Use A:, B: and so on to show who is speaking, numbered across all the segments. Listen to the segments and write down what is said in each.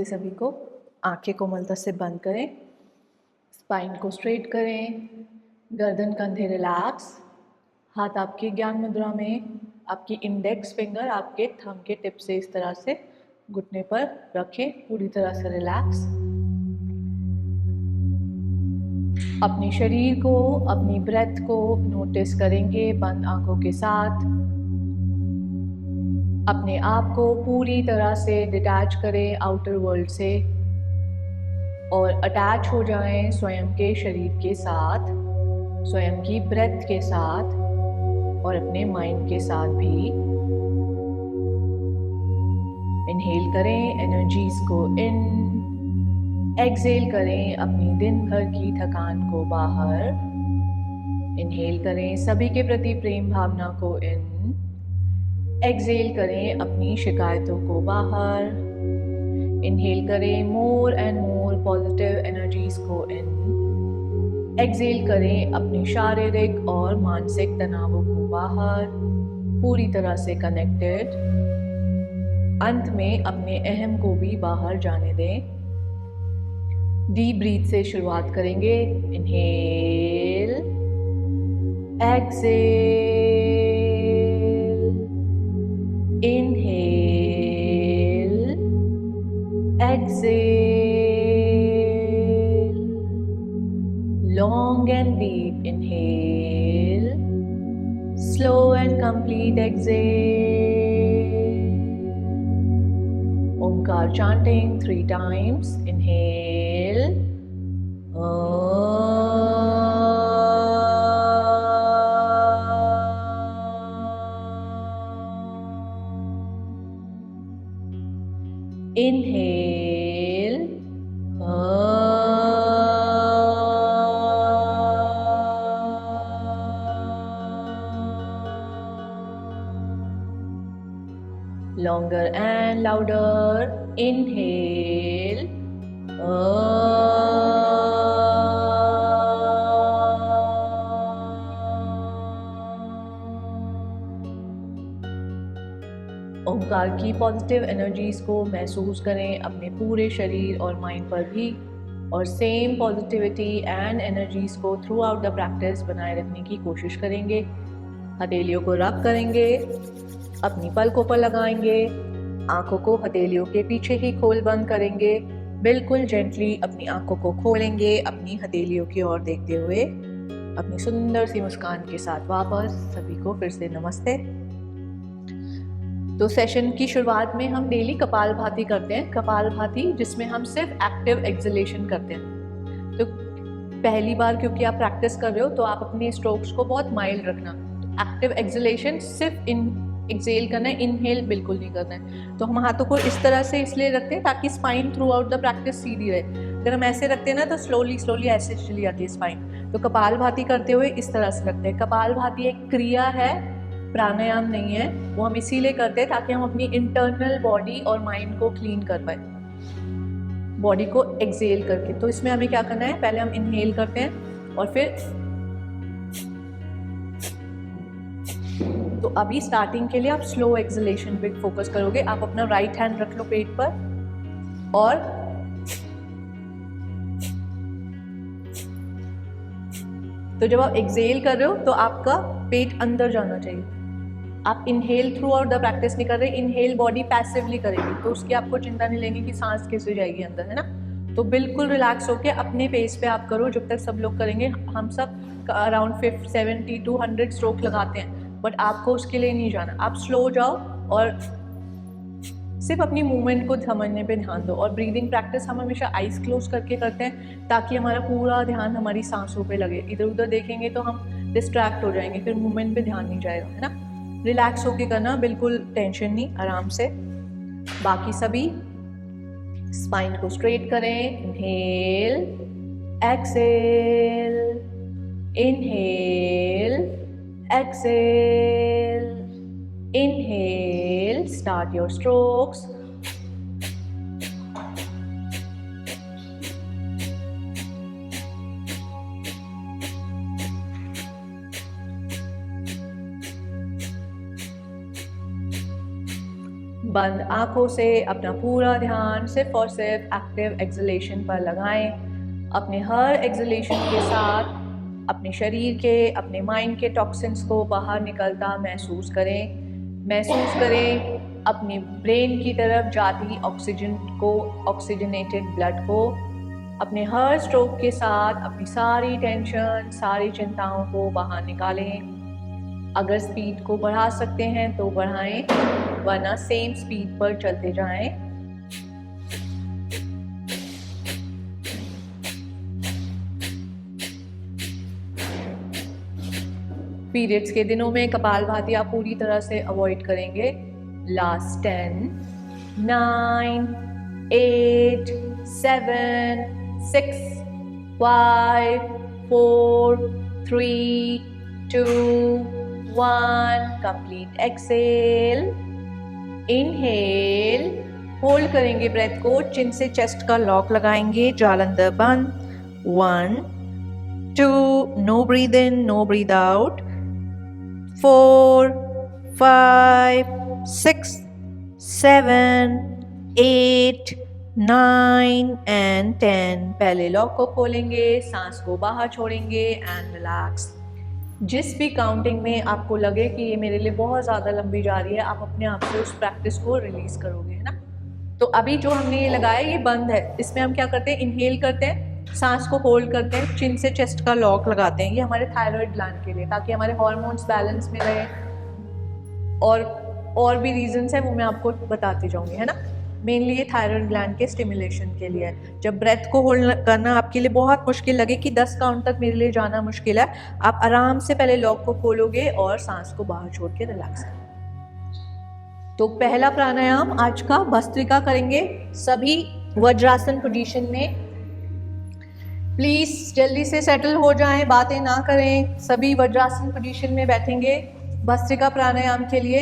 A: नमस्ते सभी को। आंखें कोमलता से बंद करें, स्पाइन को स्ट्रेट करें, गर्दन कंधे रिलैक्स, हाथ आपके ज्ञान मुद्रा में, आपकी इंडेक्स फिंगर आपके थंब के टिप से इस तरह से घुटने पर रखें, पूरी तरह से रिलैक्स। अपने शरीर को, अपनी ब्रेथ को नोटिस करेंगे बंद आंखों के साथ। अपने आप को पूरी तरह से डिटैच करें आउटर वर्ल्ड से और अटैच हो जाएं स्वयं के शरीर के साथ, स्वयं की ब्रेथ के साथ और अपने माइंड के साथ भी। इनहेल करें एनर्जीज को इन, एक्सहेल करें अपनी दिन भर की थकान को बाहर। इनहेल करें सभी के प्रति प्रेम भावना को इन, एक्सहेल करें अपनी शिकायतों को बाहर। इनहेल करें more and more positive energies को इन, एक्सहेल करें अपने शारीरिक और मानसिक तनावों को बाहर, पूरी तरह से कनेक्टेड। अंत में अपने अहम को भी बाहर जाने दें। डीप ब्रीथ से शुरुआत करेंगे। Inhale, exhale, inhale, exhale, long and deep inhale, slow and complete exhale. Omkar chanting 3 times. Inhale, inhale, longer and louder. Inhale, ओंकार की पॉजिटिव एनर्जीज को महसूस करें अपने पूरे शरीर और माइंड पर भी, और सेम पॉजिटिविटी एंड एनर्जीज को थ्रू आउट द प्रैक्टिस बनाए रखने की कोशिश करेंगे। हथेलियों को रब करेंगे, अपनी पलकों पर लगाएंगे, आंखों को हथेलियों के पीछे ही खोल बंद करेंगे। बिल्कुल जेंटली अपनी आंखों को खोलेंगे, अपनी हथेलियों की ओर देखते हुए अपनी सुंदर सी मुस्कान के साथ वापस। सभी को फिर से नमस्ते। तो सेशन की शुरुआत में हम डेली कपालभाति करते हैं। कपालभाति जिसमें हम सिर्फ एक्टिव एक्सहेलेशन करते हैं। तो पहली बार क्योंकि आप प्रैक्टिस कर रहे हो तो आप अपने स्ट्रोक्स को बहुत माइल्ड रखना। एक्टिव एक्सहेलेशन सिर्फ एक्सहेल करना है, इनहेल बिल्कुल नहीं करना है। तो हम हाथों को इस तरह से इसलिए रखते हैं ताकि spine throughout the practice सीधी रहे। अगर हम ऐसे रखते हैं ना तो स्लोली ऐसे चली जाती है स्पाइन। तो कपालभाति करते हुए इस तरह से रखते हैं। कपालभाति एक क्रिया है, प्राणायाम नहीं है। वो हम इसीलिए करते हैं ताकि हम अपनी इंटरनल बॉडी और माइंड को क्लीन कर पाए, बॉडी को एक्सहेल करके। तो इसमें हमें क्या करना है, पहले हम इनहेल करते हैं और फिर तो अभी स्टार्टिंग के लिए आप स्लो एक्सहेलेशन पे फोकस करोगे। आप अपना राइट हैंड रख लो पेट पर और तो जब आप एक्सहेल कर रहे हो तो आपका पेट अंदर जाना चाहिए। आप inhale through out the practice नहीं कर रहे, इनहेल बॉडी पैसिवली करेगी तो उसकी आपको चिंता नहीं लेनी कि सांस कैसे जाएगी अंदर, है ना। तो बिल्कुल रिलैक्स होके अपने पेस पे आप करो। जब तक सब लोग करेंगे, हम सब अराउंड 70 to 100 स्ट्रोक लगाते हैं, बट आपको उसके लिए नहीं जाना। आप स्लो जाओ और सिर्फ अपनी मूवमेंट को समझने पे ध्यान दो। और ब्रीदिंग प्रैक्टिस हम हमेशा आइज क्लोज करके करते हैं ताकि हमारा पूरा ध्यान हमारी सांसों पे लगे। इधर उधर देखेंगे तो हम डिस्ट्रैक्ट हो जाएंगे, फिर मूवमेंट पे ध्यान नहीं जाएगा, है ना। रिलैक्स होके करना, बिल्कुल टेंशन नहीं, आराम से। बाकी सभी स्पाइन को स्ट्रेट करें। Inhale, exhale, inhale, exhale, inhale. Start your strokes. बंद आंखों से अपना पूरा ध्यान सिर्फ और सिर्फ एक्टिव एक्सलेशन पर लगाएं। अपने हर एक्सलेशन के साथ अपने शरीर के, अपने माइंड के टॉक्सिन्स को बाहर निकलता महसूस करें अपने ब्रेन की तरफ जाती ऑक्सीजन को, ऑक्सीजनेटेड ब्लड को। अपने हर स्ट्रोक के साथ अपनी सारी टेंशन, सारी चिंताओं को बाहर निकालें। अगर स्पीड को बढ़ा सकते हैं तो बढ़ाएं, वरना सेम स्पीड पर चलते जाएं। पीरियड्स के दिनों में कपालभाति आप पूरी तरह से अवॉइड करेंगे। Last 10, 9, 8, 7, 6, 5, 4, 3, 2, 1. Complete exhale, inhale, hold करेंगे ब्रेथ को, चिन से चेस्ट का लॉक लगाएंगे, जालंधर बंद। 1, 2, no breathe in, no breathe out. 4, 5, 6, 7, 8, 9 and 10. पहले लॉक को खोलेंगे, सांस को बाहर छोड़ेंगे एंड रिलैक्स। जिस भी काउंटिंग में आपको लगे कि ये मेरे लिए बहुत ज़्यादा लंबी जा रही है, आप अपने आप से उस प्रैक्टिस को रिलीज करोगे, है ना। तो अभी जो हमने ये लगाया ये बंद है। इसमें हम क्या करते हैं, इनहेल करते हैं, सांस को होल्ड करते हैं, चिन से चेस्ट का लॉक लगाते हैं। ये हमारे थायराइड ग्लैंड के लिए, ताकि हमारे हार्मोन्स बैलेंस में रहे। और भी रीजंस है, वो मैं आपको बताती जाऊंगी, है ना। मेनली ये थायराइड ग्लैंड के स्टिमुलेशन के लिए है। जब ब्रेथ को होल्ड करना आपके लिए बहुत मुश्किल लगे कि 10 काउंट तक मेरे लिए जाना मुश्किल है, आप आराम से पहले लॉक को खोलोगे और सांस को बाहर छोड़ के रिलैक्स करेंगे। तो पहला प्राणायाम आज का भस्त्रिका करेंगे, सभी वज्रासन पोजीशन में। प्लीज जल्दी से सेटल हो जाएं, बातें ना करें। सभी वज्रासन पोजीशन में बैठेंगे भस्त्रिका प्राणायाम के लिए।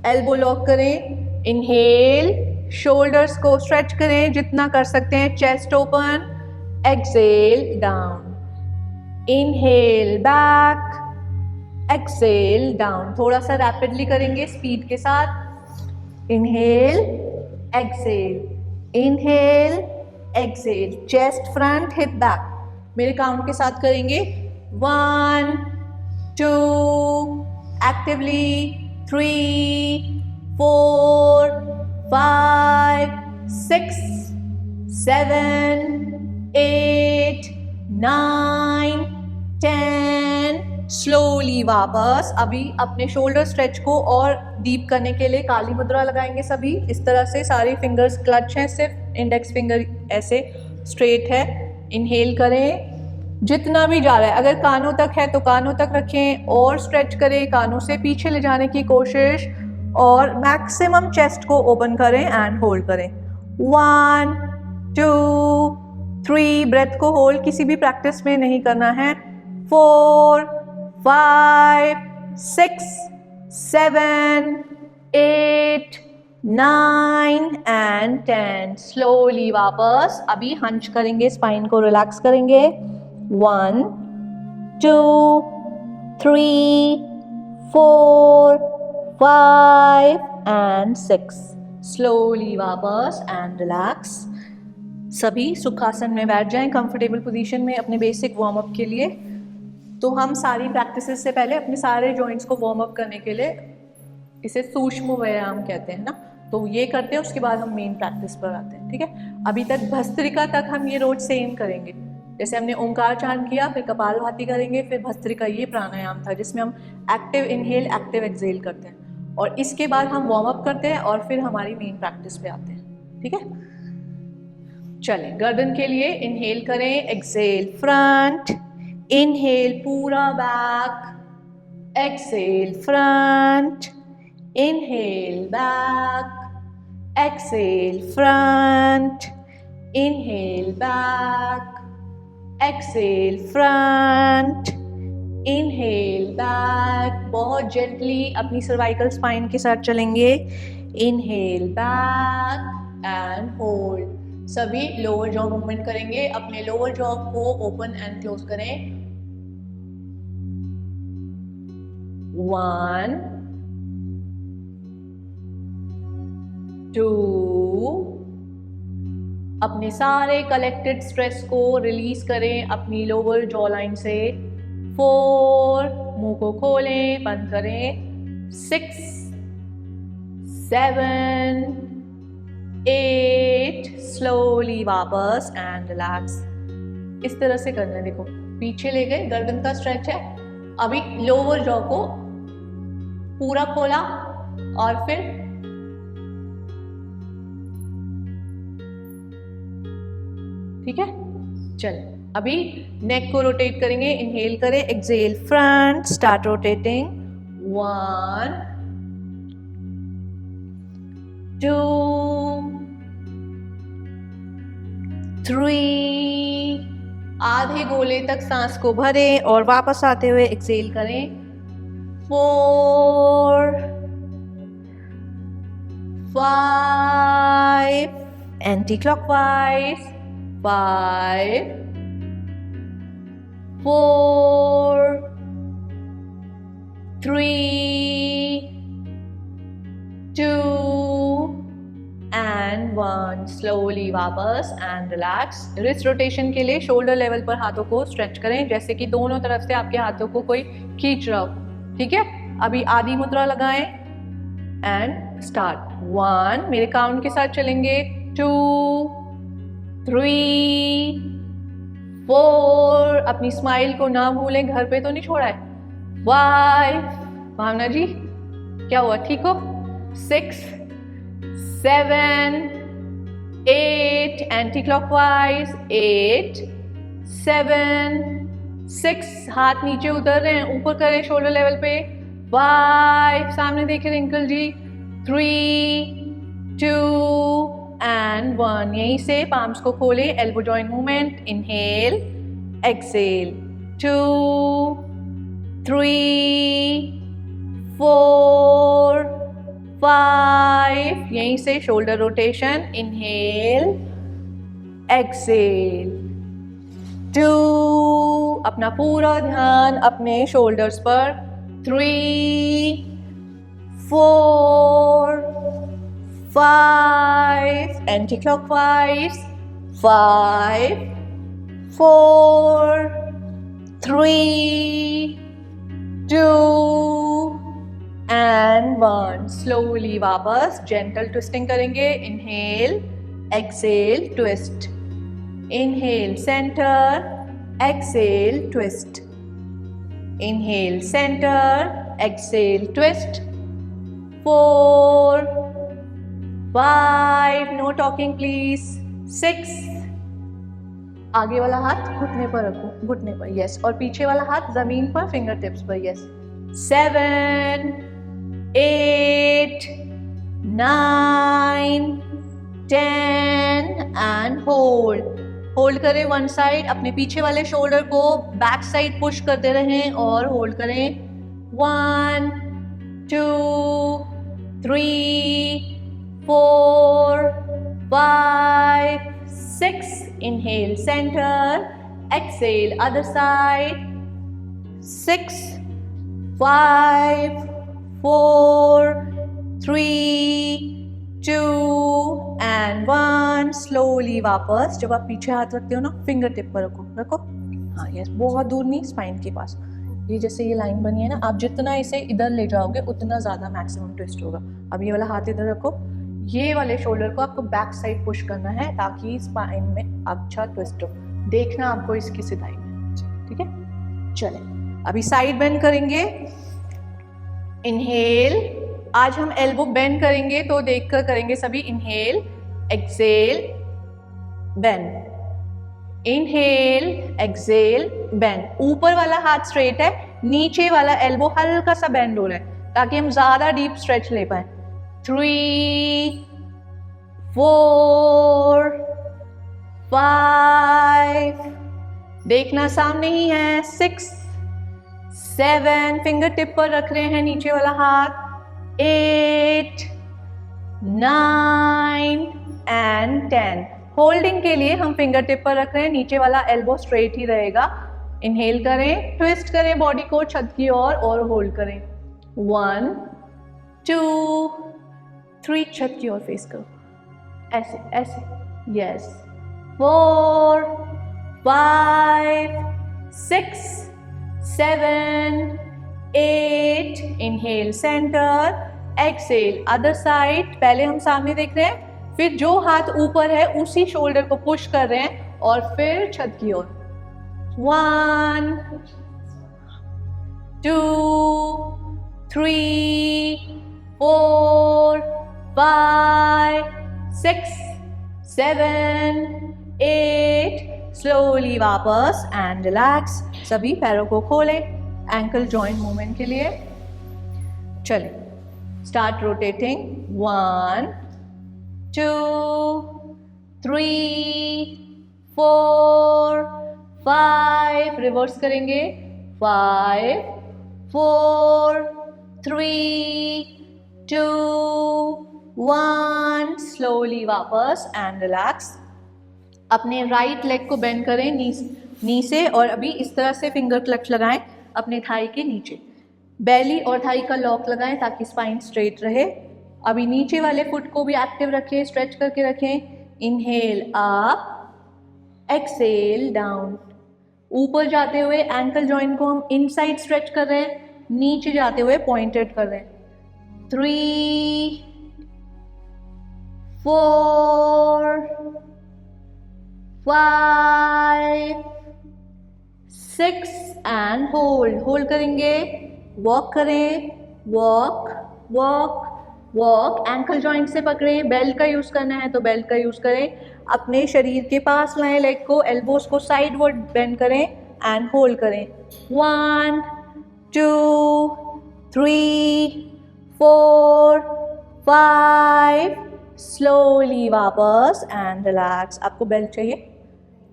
A: एल्बो लॉक करें, इनहेल, शोल्डर्स को स्ट्रेच करें जितना कर सकते हैं, chest open, exhale down, inhale back, exhale down. थोड़ा सा रैपिडली करेंगे स्पीड के साथ। Inhale, exhale, inhale, exhale, chest front, hip back. मेरे काउंट के साथ करेंगे। 1, 2, एक्टिवली 3, 4, 5, 6, 7, 8, 9, 10। स्लोली वापस। अभी अपने शोल्डर स्ट्रेच को और डीप करने के लिए काली मुद्रा लगाएंगे सभी। इस तरह से सारी फिंगर्स क्लच हैं, सिर्फ इंडेक्स फिंगर ऐसे स्ट्रेट है। इनहेल करें जितना भी जा रहा है, अगर कानों तक है तो कानों तक रखें और स्ट्रेच करें, कानों से पीछे ले जाने की कोशिश, और मैक्सिमम चेस्ट को ओपन करें एंड होल्ड करें। 1, 2, 3, ब्रेथ को होल्ड किसी भी प्रैक्टिस में नहीं करना है। 4, 5, 6, 7, 8, 9 and 10। स्लोली वापस। अभी हंच करेंगे, स्पाइन को रिलैक्स करेंगे। 1, 2, 3, 4, 5 and 6। स्लोली वापस एंड रिलैक्स। सभी सुखासन में बैठ जाएं, कंफर्टेबल पोजीशन में अपने बेसिक वार्म अप के लिए। तो हम सारी प्रैक्टिसेस से पहले अपने सारे जॉइंट्स को वार्म अप करने के लिए, इसे सूक्ष्म व्यायाम कहते हैं ना, तो ये करते हैं। उसके बाद हम मेन प्रैक्टिस पर आते हैं, ठीक है। अभी तक भस्त्रिका तक हम ये रोज सेम करेंगे। जैसे हमने ओंकार चांद किया, फिर कपालभाति करेंगे, फिर भस्त्रिका। ये प्राणायाम था जिसमें हम एक्टिव इनहेल, एक्टिव एक्सहेल करते हैं, और इसके बाद हम वार्म अप करते हैं और फिर हमारी मेन प्रैक्टिस पे आते हैं, ठीक है। चलें, गर्दन के लिए इनहेल करें, एक्सहेल फ्रंट, इनहेल पूरा back, exhale front, inhale back, exhale front, inhale back, exhale front, inhale back. बहुत जेंटली अपनी सर्वाइकल स्पाइन के साथ चलेंगे। Inhale back and hold. सभी लोअर जॉ मूवमेंट करेंगे। अपने लोअर जॉ को ओपन एंड क्लोज करें। 1, 2, अपने सारे कलेक्टेड स्ट्रेस को रिलीज करें अपनी लोअर जॉ लाइन से। 4, मुंह को खोलें, बंद करें। 6, 7, 8, स्लोली वापस एंड रिलैक्स। इस तरह से करना है, देखो पीछे ले गए, गर्दन का स्ट्रेच है। अभी लोअर जॉ को पूरा खोला और फिर ठीक है। चल अभी नेक को रोटेट करेंगे, इनहेल करें, एक्सहेल फ्रंट, स्टार्ट रोटेटिंग। 1, 2, 3, आधे गोले तक सांस को भरें और वापस आते हुए एक्सहेल करें। 4, 5, एंटी क्लॉकवाइज। 5, 4, 3, 2 and 1, स्लोली वापस एंड रिलैक्स। रिस्ट रोटेशन के लिए शोल्डर लेवल पर हाथों को स्ट्रेच करें, जैसे कि दोनों तरफ से आपके हाथों को कोई खींच रहा हो, ठीक है। अभी आधी मुद्रा लगाएं एंड स्टार्ट। 1, मेरे काउंट के साथ चलेंगे। 2, 3, 4, अपनी स्माइल को ना भूलें, घर पे तो नहीं छोड़ा है। 5, भावना जी क्या हुआ, ठीक हो। 6, 7, 8, एंटी क्लॉकवाइज। 8, 7, 6, हाथ नीचे उतर रहे हैं, ऊपर करें शोल्डर लेवल पे। 5, सामने देखें रिंकल जी। 3, 2 and 1, यहीं से पाम्स को खोले, elbow joint movement. Inhale, exhale. 2, 3, 4, 5, यहीं से शोल्डर रोटेशन। Inhale, exhale. 2, अपना पूरा ध्यान अपने शोल्डर्स पर। 3, 4, 5, anti-clockwise. 5, 4, 3, 2 and 1. स्लोली वापस जेंटल ट्विस्टिंग करेंगे। Inhale, exhale, twist. Inhale centre, exhale twist. Inhale centre, exhale twist. 4, 5, know talking please. 6, आगे वाला हाथ घुटने पर रखो, घुटने पर, यस, और पीछे वाला हाथ जमीन पर, फिंगर टिप्स पर, यस। 7, 8, 9, 10 एंड होल्ड करें वन साइड, अपने पीछे वाले शोल्डर को बैक साइड पुश करते रहें और होल्ड करें। 1, 2, 3, 4, 5, 6. Inhale center, exhale other side. 6, 5, 4, 3, 2 and 1. Slowly वापस, जब आप पीछे हाथ रखते हो ना, फिंगर टिप पर रखो। हाँ यस, बहुत दूर नहीं, स्पाइन के पास। ये जैसे ये लाइन बनी है ना, आप जितना इसे इधर ले जाओगे उतना ज़्यादा मैक्सिमम ट्विस्ट होगा। अब ये वाला हाथ इधर रखो, ये वाले शोल्डर को आपको बैक साइड पुश करना है ताकि स्पाइन में अच्छा ट्विस्ट हो। देखना आपको इसकी सिधाई में, ठीक है। चले अभी साइड बेंड करेंगे। इनहेल, आज हम एल्बो बेंड करेंगे तो देखकर करेंगे सभी। Inhale, exhale, bend. Inhale, exhale, bend. ऊपर वाला हाथ स्ट्रेट है, नीचे वाला एल्बो हल्का सा बेंड हो रहा है ताकि हम ज्यादा डीप स्ट्रेच ले पाए। 3, 4, 5, देखना सामने ही है। 6, 7, फिंगर टिप पर रख रहे हैं नीचे वाला हाथ। 8, 9 एंड 10। होल्डिंग के लिए हम फिंगर टिप पर रख रहे हैं, नीचे वाला एल्बो स्ट्रेट ही रहेगा। इनहेल करें, ट्विस्ट करें बॉडी को छत की ओर और होल्ड करें। 1, 2, 3 छत की ओर फेस करो, ऐसे ऐसे, yes, 4 5 6 7 8, inhale centre, exhale other side. पहले हम सामने देख रहे हैं, फिर जो हाथ ऊपर है उसी शोल्डर को पुश कर रहे हैं और फिर छत की ओर। 1 2 3 4 5 6 7 8, स्लोली वापस एंड रिलैक्स। सभी पैरों को खोलें एंकल जॉइंट मूवमेंट के लिए। चलिए, स्टार्ट रोटेटिंग। 1 2 3 4 5, रिवर्स करेंगे, 5 4 3 2 1, स्लोली वापस एंड रिलैक्स। अपने राइट लेग को बेंड करें नी से, और अभी इस तरह से फिंगर क्लच लगाएं अपने थाई के नीचे। बेली और थाई का लॉक लगाएं ताकि स्पाइन स्ट्रेट रहे। अभी नीचे वाले फुट को भी एक्टिव रखें, स्ट्रेच करके रखें। Inhale up, exhale down. ऊपर जाते हुए एंकल जॉइंट को हम इनसाइड स्ट्रेच कर रहे हैं, नीचे जाते हुए पॉइंटेड कर रहे हैं। 3 4 5 6 एंड होल्ड करेंगे। वॉक करें, walk walk walk, ankle joint से पकड़ें। बेल्ट का यूज़ करना है तो बेल्ट का यूज़ करें। अपने शरीर के पास लाएं लेग को, एल्बोज को साइडवर्ड बेंड करें एंड होल्ड करें। 1 2 3 4 5, स्लोली वापस एंड रिलैक्स। आपको बेल्ट चाहिए?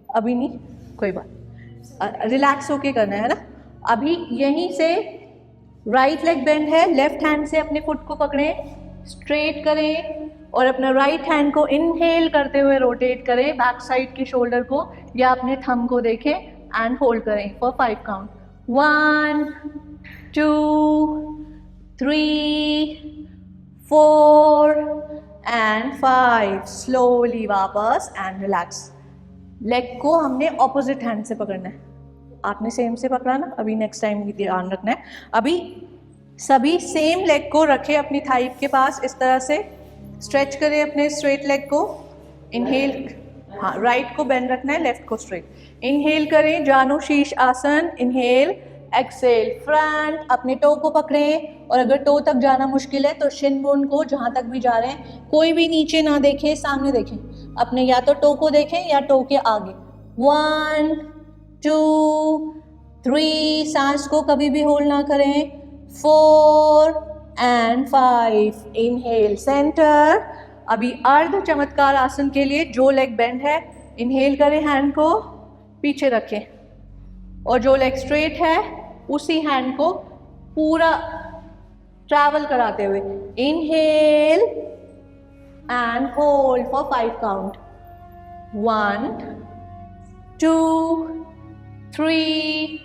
A: अभी नहीं, कोई बात, रिलैक्स होके करना है ना। अभी यहीं से राइट लेग बेंड है, लेफ्ट हैंड से अपने फुट को पकड़ें, स्ट्रेट करें और अपना राइट हैंड को इनहेल करते हुए रोटेट करें बैक साइड के शोल्डर को, या अपने थंब को देखें एंड होल्ड करें फॉर 5 काउंट। 1 2 3 4 एंड 5, स्लोली वापस एंड रिलैक्स। लेग को हमने ऑपोजिट हैंड से पकड़ना है, आपने सेम से पकड़ा ना, अभी नेक्स्ट टाइम भी ध्यान रखना है। अभी सभी सेम लेग को रखें अपनी थाई के पास, इस तरह से स्ट्रेच करें अपने स्ट्रेट लेग को। इनहेल, हाँ राइट को बेंड रखना है, लेफ्ट को स्ट्रेट। इनहेल करें जानु शीश आसन, इनहेल एक्सेल फ्रंट, अपने टो को पकड़ें और अगर टो तक जाना मुश्किल है तो शिन बोन को जहाँ तक भी जा रहे हैं, कोई भी नीचे ना देखें, सामने देखें अपने, या तो टो को देखें या टो के आगे। 1 2 3, सांस को कभी भी होल्ड ना करें। 4 एंड 5, इनहेल सेंटर। अभी अर्ध चमत्कार आसन के लिए जो लेग बेंड है, इनहेल करें, हैंड को पीछे रखें और जो लेग स्ट्रेट है उसी हैंड को पूरा ट्रैवल कराते हुए inhale and hold for 5 count. 1 2 3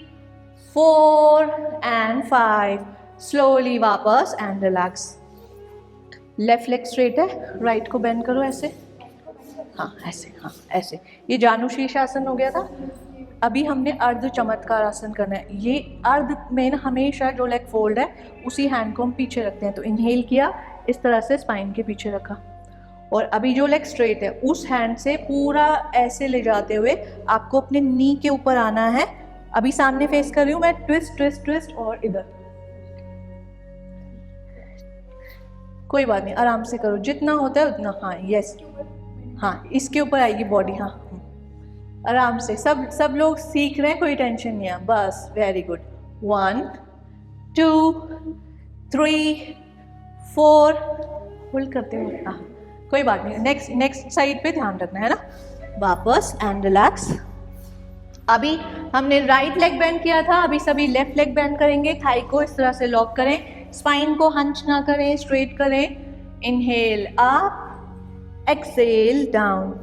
A: 4 and 5, slowly वापस and relax. Left leg straight है, राइट को बेंड करो ऐसे, हाँ ऐसे, हाँ ऐसे। ये जानु शीश आसन हो गया था। अभी हमने अर्ध चमत्कार आसन करना है। ये अर्ध में ना हमेशा जो लेग फोल्ड है उसी हैंड को हम पीछे रखते हैं, तो इनहेल किया, इस तरह से स्पाइन के पीछे रखा, और अभी जो लेग स्ट्रेट है उस हैंड से पूरा ऐसे ले जाते हुए आपको अपने नी के ऊपर आना है। अभी सामने फेस कर रही हूँ मैं, ट्विस्ट ट्विस्ट ट्विस्ट, और इधर, कोई बात नहीं, आराम से करो, जितना होता है उतना। हाँ यस, हाँ इसके ऊपर आएगी बॉडी, हाँ आराम से। सब लोग सीख रहे हैं, कोई टेंशन नहीं है, बस वेरी गुड। 1 2 3 4, होल्ड करते हुए, हाँ कोई बात नहीं। नेक्स्ट साइड पे ध्यान रखना है ना, वापस एंड रिलैक्स। अभी हमने राइट लेग बेंड किया था, अभी सभी लेफ्ट लेग बेंड करेंगे। थाई को इस तरह से लॉक करें, स्पाइन को हंच ना करें, स्ट्रेट करें। Inhale up, Excel down,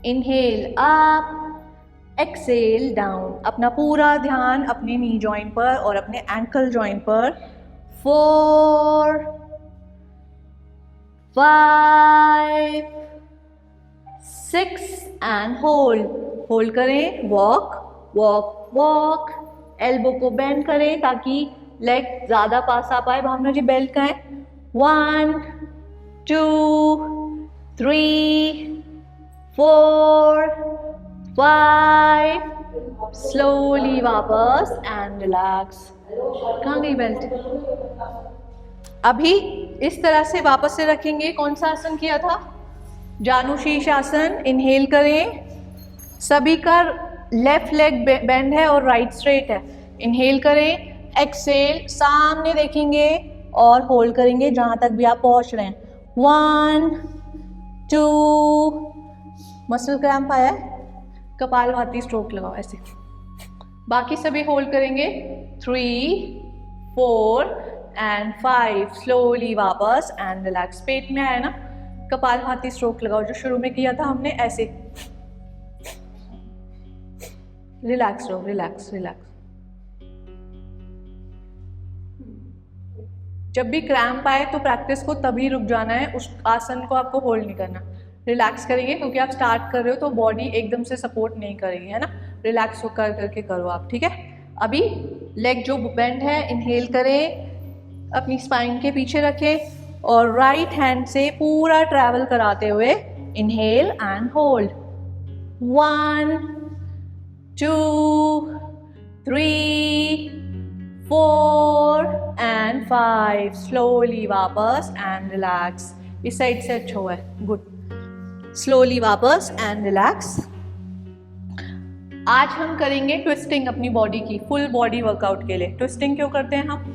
A: inhale up, exhale down. अपना पूरा ध्यान अपने नी जॉइंट पर और अपने एंकल जॉइंट पर। 4 5 6 एंड होल्ड करें, वॉक वॉक वॉक, एल्बो को बेंड करें ताकि लेग ज़्यादा पास आ पाए। भावना जी बेल्ट का है। 1 2 3 4 5, स्लोली वापस एंड रिलैक्स। कहाँ गई बेल्ट? अभी इस तरह से वापस से रखेंगे। कौन सा आसन किया था? जानुशीर्ष आसन। इनहेल करें, सभी का लेफ्ट लेग बेंड है और राइट स्ट्रेट है। इनहेल करें, एक्सेल, सामने देखेंगे और होल्ड करेंगे जहां तक भी आप पहुंच रहे हैं। 1 2, मसल क्रैम्प आया है, कपालभाति स्ट्रोक लगाओ ऐसे। बाकी सभी होल्ड करेंगे। 3 4 एंड 5, स्लोली वापस एंड रिलैक्स। पेट में आया ना, कपालभाति स्ट्रोक लगाओ जो शुरू में किया था हमने, ऐसे। रिलैक्स रहो, रिलैक्स रिलैक्स। जब भी क्रैम्प आए तो प्रैक्टिस को तभी रुक जाना है, उस आसन को आपको होल्ड नहीं करना। रिलैक्स करेंगे क्योंकि आप स्टार्ट कर रहे हो तो बॉडी एकदम से सपोर्ट नहीं करेगी, है ना। रिलैक्स होकर करके करो आप, ठीक है। अभी लेग जो बेंड है, इनहेल करें, अपनी स्पाइन के पीछे रखें और राइट हैंड से पूरा ट्रैवल कराते हुए inhale and hold. 1 2 3 4 and 5, slowly वापस एंड रिलैक्स। इस साइड से अच्छा हुआ है, गुड। स्लोली वापस एंड रिलैक्स। आज हम करेंगे ट्विस्टिंग अपनी बॉडी की, फुल बॉडी वर्कआउट के लिए। ट्विस्टिंग क्यों करते हैं हम?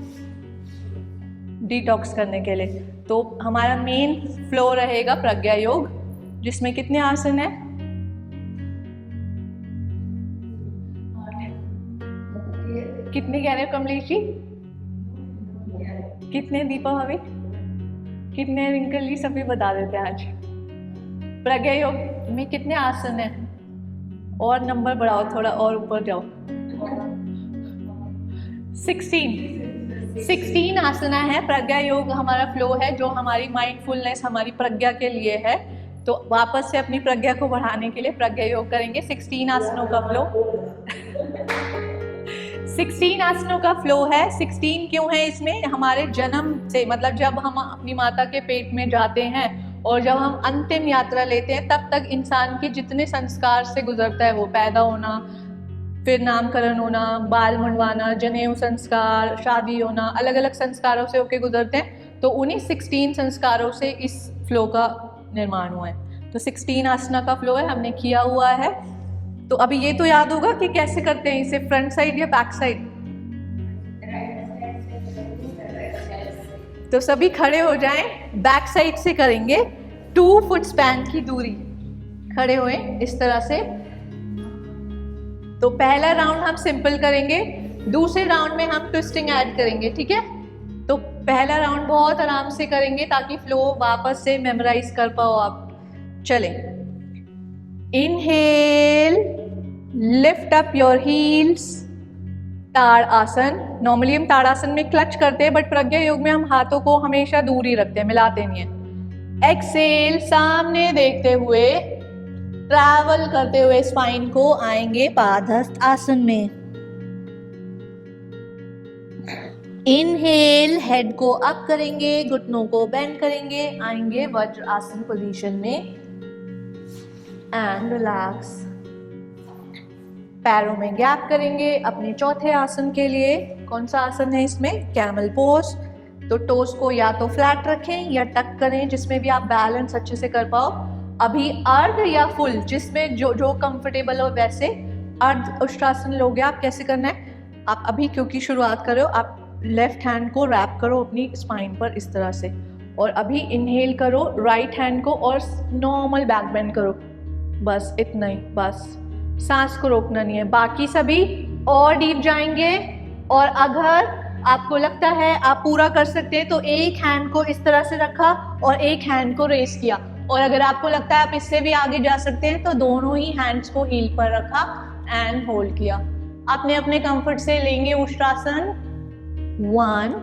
A: डिटॉक्स करने के लिए। तो हमारा मेन फ्लो रहेगा प्रज्ञा योग, जिसमें कितने आसन है? कितने कह रहे हो कमलेश जी? कितने दीपा भाभी? कितने रिंकल जी? सभी बता देते हैं आज। प्रज्ञा योग में कितने आसन है? और नंबर बढ़ाओ, थोड़ा और ऊपर जाओ। 16 आसना है। प्रज्ञा योग हमारा फ्लो है जो हमारी माइंडफुलनेस, हमारी प्रज्ञा के लिए है। तो वापस से अपनी प्रज्ञा को बढ़ाने के लिए प्रज्ञा योग करेंगे। 16 आसनों का फ्लो 16 आसनों का फ्लो है। 16 क्यों है इसमें? हमारे जन्म से, मतलब जब हम अपनी माता के पेट में जाते हैं और जब हम अंतिम यात्रा लेते हैं, तब तक इंसान के जितने संस्कार से गुजरता है, वो पैदा होना, फिर नामकरण होना, बाल मुंडवाना, जनेऊ संस्कार, शादी होना, अलग अलग संस्कारों से होके गुजरते हैं। तो उन्हीं 16 संस्कारों से इस फ्लो का निर्माण हुआ है। तो 16 आसना का फ्लो है, हमने किया हुआ है। तो अभी ये तो याद होगा कि कैसे करते हैं इसे, फ्रंट साइड या बैक साइड? तो सभी खड़े हो जाएं, बैक साइड से करेंगे। 2 फुट स्पैन की दूरी, खड़े हुए इस तरह से। तो पहला राउंड हम सिंपल करेंगे, दूसरे राउंड में हम ट्विस्टिंग ऐड करेंगे, ठीक है। तो पहला राउंड बहुत आराम से करेंगे ताकि फ्लो वापस से मेमोराइज कर पाओ आप। चलें, inhale, lift up your heels, ताड़ आसन। नॉर्मली हम ताड़ आसन में क्लच करते हैं, बट प्रज्ञा योग में हम हाथों को हमेशा दूर ही रखते हैं, मिलाते नहीं है। एक्सेल, सामने देखते हुए ट्रैवल करते हुए स्पाइन को आएंगे पादहस्त आसन में। इनहेल, हेड को अप करेंगे, घुटनों को बेंड करेंगे, आएंगे वज्र आसन पोजीशन में एंड रिलैक्स। पैरों में गैप करेंगे अपने चौथे आसन के लिए। कौन सा आसन है इसमें? Camel pose. तो टोस को या तो फ्लैट रखें या टक करें, जिसमें भी आप बैलेंस अच्छे से कर पाओ। अभी अर्ध या फुल, जिसमें जो कंफर्टेबल हो वैसे। अर्ध उष्ट्रासन लोगे आप, कैसे करना है? आप अभी क्योंकि शुरुआत कर रहे हो, आप लेफ्ट हैंड को रैप करो अपनी स्पाइन पर इस तरह से, और अभी इनहेल करो राइट हैंड को और नॉर्मल बैक बेंड करो, बस इतना ही, बस सांस को रोकना नहीं है। बाकी सभी और डीप जाएंगे, और अगर आपको लगता है आप पूरा कर सकते हैं तो एक हैंड को इस तरह से रखा और एक हैंड को रेस किया, और अगर आपको लगता है आप इससे भी आगे जा सकते हैं तो दोनों ही हैंड्स को हील पर रखा एंड होल्ड किया। अपने अपने कंफर्ट से लेंगे उष्ट्रासन। 1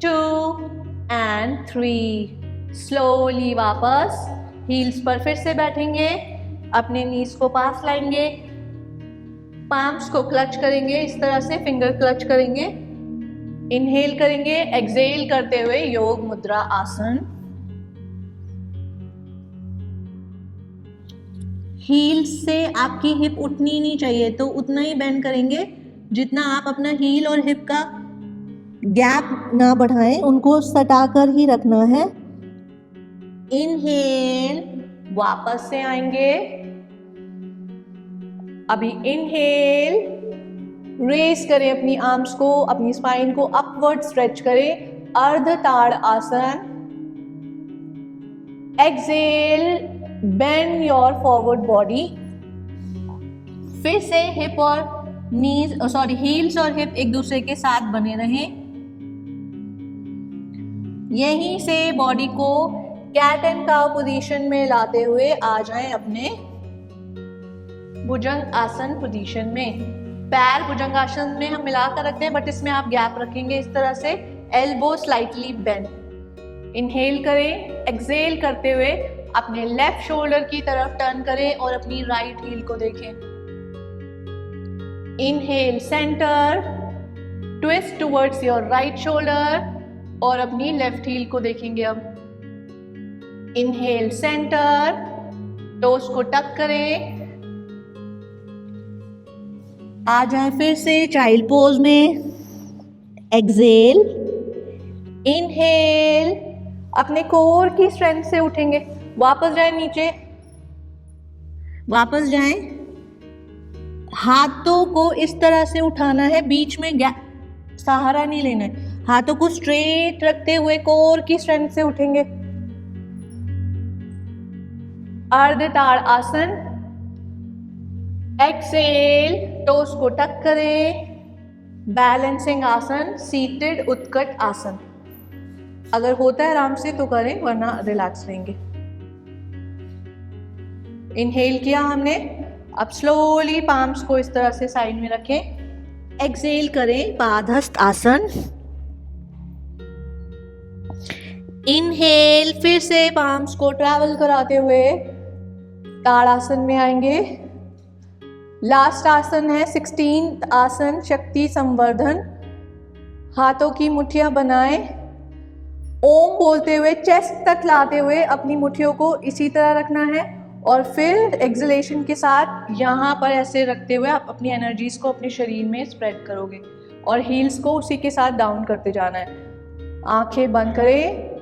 A: 2 एंड 3, स्लोली वापस हील्स पर फिर से बैठेंगे, अपने नीज को पास लाएंगे, पाम्स को क्लच करेंगे, इस तरह से फिंगर क्लच करेंगे, इनहेल करेंगे, एक्सहेल करते हुए योग मुद्रा आसन। हील्स से आपकी हिप उठनी नहीं चाहिए, तो उतना ही बेंड करेंगे जितना आप अपना हील और हिप का गैप ना बढ़ाएं, उनको सटाकर ही रखना है। इनहेल, वापस से आएंगे, अभी इनहेल, रेस करें अपनी आर्म्स को, अपनी स्पाइन को अपवर्ड स्ट्रेच करें, अर्ध ताड़ आसन। Exhale, bend your forward body. फिर से हिप और नीज हील्स और हिप एक दूसरे के साथ बने रहें। यहीं से बॉडी को कैट एंड काउ पोजीशन में लाते हुए आ जाएं अपने भुजंग आसन पोजीशन में। पैर भुजंग आसन में हम मिलाकर रखते हैं, बट इसमें आप गैप रखेंगे इस तरह से, एल्बो स्लाइटली बेंड। इनहेल करें, एक्सहेल करते हुए अपने लेफ्ट शोल्डर की तरफ टर्न करें और अपनी राइट हील को देखें। Inhale centre, twist towards your right shoulder और अपनी लेफ्ट हील को देखेंगे। अब इनहेल सेंटर, टोस को टक करें, आ जाए फिर से चाइल्ड पोज में। एक्सहेल, इनहेल, अपने कोर की स्ट्रेंथ से उठेंगे, वापस जाएं नीचे, वापस जाएं, हाथों को इस तरह से उठाना है, बीच में सहारा नहीं लेना है, हाथों को स्ट्रेट रखते हुए कोर की स्ट्रेंथ से उठेंगे। अर्ध ताड़ आसन। एक्सहेल, टोस को टक करें, बैलेंसिंग आसन, सीटेड उत्कट आसन। अगर होता है आराम से तो करें, वरना रिलैक्स रहेंगे। इनहेल किया हमने, अब स्लोली पाम्स को इस तरह से साइड में रखें। एक्सहेल करें, पादहस्त आसन। इनहेल, फिर से पाम्स को ट्रैवल कराते हुए ताड़ासन में आएंगे। लास्ट आसन है 16th आसन, शक्ति संवर्धन। हाथों की मुट्ठियां बनाएं, ओम बोलते हुए चेस्ट तक लाते हुए अपनी मुट्ठियों को इसी तरह रखना है, और फिर एक्सलेशन के साथ यहाँ पर ऐसे रखते हुए आप अपनी एनर्जीज को अपने शरीर में स्प्रेड करोगे, और हील्स को उसी के साथ डाउन करते जाना है। आंखें बंद करें।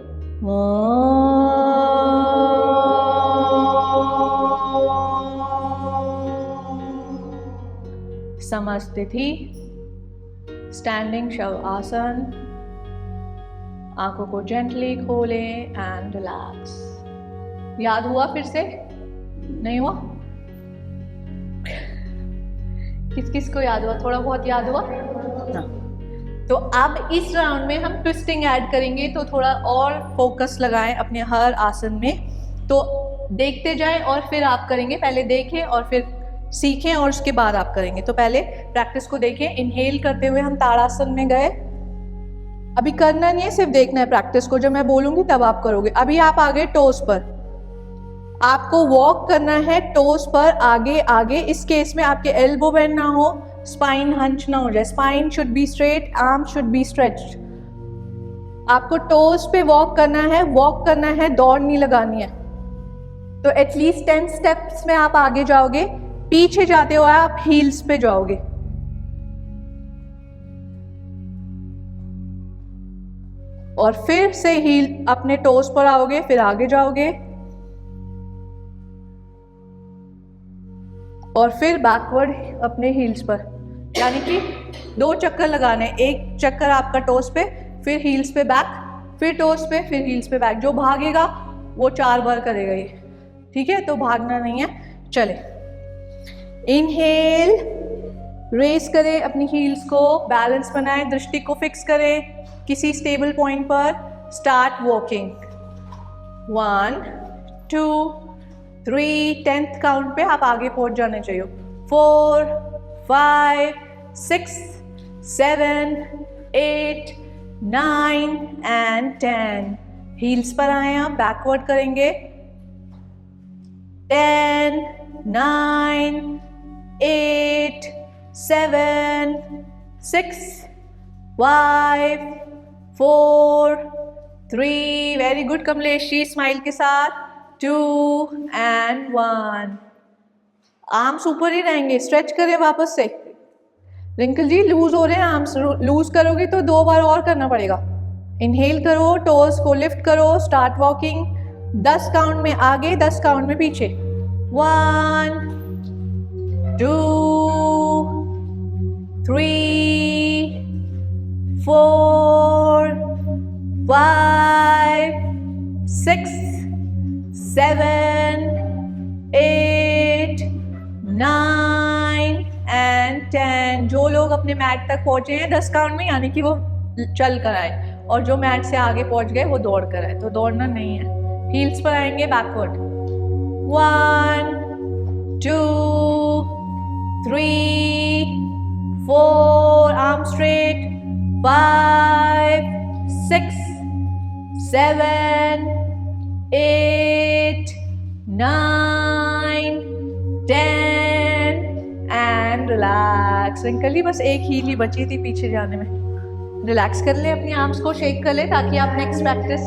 A: समस्थिति, स्टैंडिंग शव आसन। आंखों को जेंटली खोलें एंड रिलैक्स। याद हुआ? फिर से नहीं हुआ? किस किस को याद हुआ? थोड़ा बहुत याद हुआ ना? तो अब इस राउंड में हम ट्विस्टिंग ऐड करेंगे, तो थोड़ा और फोकस लगाएं अपने हर आसन में। तो देखते जाएं और फिर आप करेंगे। पहले देखें और फिर सीखें और उसके बाद आप करेंगे। तो पहले प्रैक्टिस को देखें। इनहेल करते हुए हम ताड़ासन में गए। अभी करना नहीं है, सिर्फ देखना है प्रैक्टिस को। जब मैं बोलूंगी तब आप करोगे। अभी आप आ गए टोस पर। आपको वॉक करना है टोस पर आगे आगे। इस केस में आपके एल्बो बेंड ना हो, स्पाइन हंच ना हो जाए। Spine should be straight, arm should be stretched. आपको टोस पे वॉक करना है, वॉक करना है, दौड़ नहीं लगानी है। तो एटलीस्ट 10 स्टेप्स में आप आगे जाओगे। पीछे जाते हो आप हील्स पे जाओगे। और फिर से हील अपने टोस पर आओगे, फिर आगे जाओगे और फिर बैकवर्ड अपने हील्स पर। यानी कि 2 चक्कर लगाने। एक चक्कर आपका टोस पे, फिर हील्स पे बैक, फिर टोस पे, फिर हील्स पे बैक। जो भागेगा वो 4 बार करेगा ये, ठीक है? तो भागना नहीं है। चले, इनहेल, रेस करें अपनी हील्स को, बैलेंस बनाएं, दृष्टि को फिक्स करें किसी स्टेबल पॉइंट पर। Start walking. 1 2 3, 10th काउंट पे आप आगे पहुंच जाने चाहिए। 4 5 6 7 8 9 and 10। हील्स पर आए आप, बैकवर्ड करेंगे. 10, 9, 8, 7, 6, 5, 4, 3. Very good Kamlesh ji, smile के साथ. 2 and 1. आर्म्स ऊपर ही रहेंगे. स्ट्रेच करें वापस से. रिंकल जी लूज हो रहे हैं आर्म्स. लूज करोगे तो 2 बार और करना पड़ेगा. इनहेल करो, टोज को लिफ्ट करो, स्टार्ट वॉकिंग. 10 काउंट में आगे, 10 काउंट में पीछे. 1, 2, 3, 4, 5, 6, 7, 8, 9 and 10. जो लोग अपने मैट तक पहुंचे हैं 10 काउंट में, यानी कि वो चल कर आए, और जो मैट से आगे पहुंच गए वो दौड़ कर आए. तो दौड़ना नहीं है. हील्स पर आएंगे, backward. 1, 2, 3, 4, arm straight. 5, 6, 7, 8, 9, 10 and relax. Rinkal ji बस एक हील ही बची थी पीछे जाने में. रिलैक्स कर ले, अपनी आर्म्स को शेक कर ले ताकि आप नेक्स्ट प्रैक्टिस.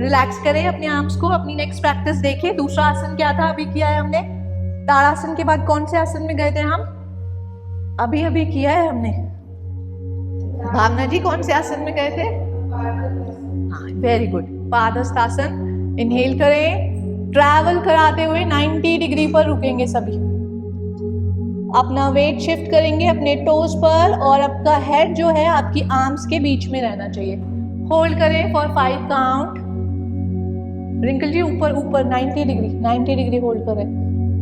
A: रिलैक्स करें अपने आर्म्स को. अपनी नेक्स्ट प्रैक्टिस देखिए. दूसरा आसन क्या था अभी किया है हमने? ताड़ासन के बाद कौन से आसन में गए थे हम? अभी किया है हमने. भावना जी कौन से आसन में गए थे? हाँ, वेरी गुड. पादहस्तासन. इनहेल करें, ट्रैवल कराते हुए 90 डिग्री पर रुकेंगे सभी. अपना वेट शिफ्ट करेंगे अपने टोज पर, और आपका हेड जो है आपकी आर्म्स के बीच में रहना चाहिए. होल्ड करें फॉर 5 काउंट. रिंकल जी ऊपर ऊपर 90 डिग्री होल्ड करें.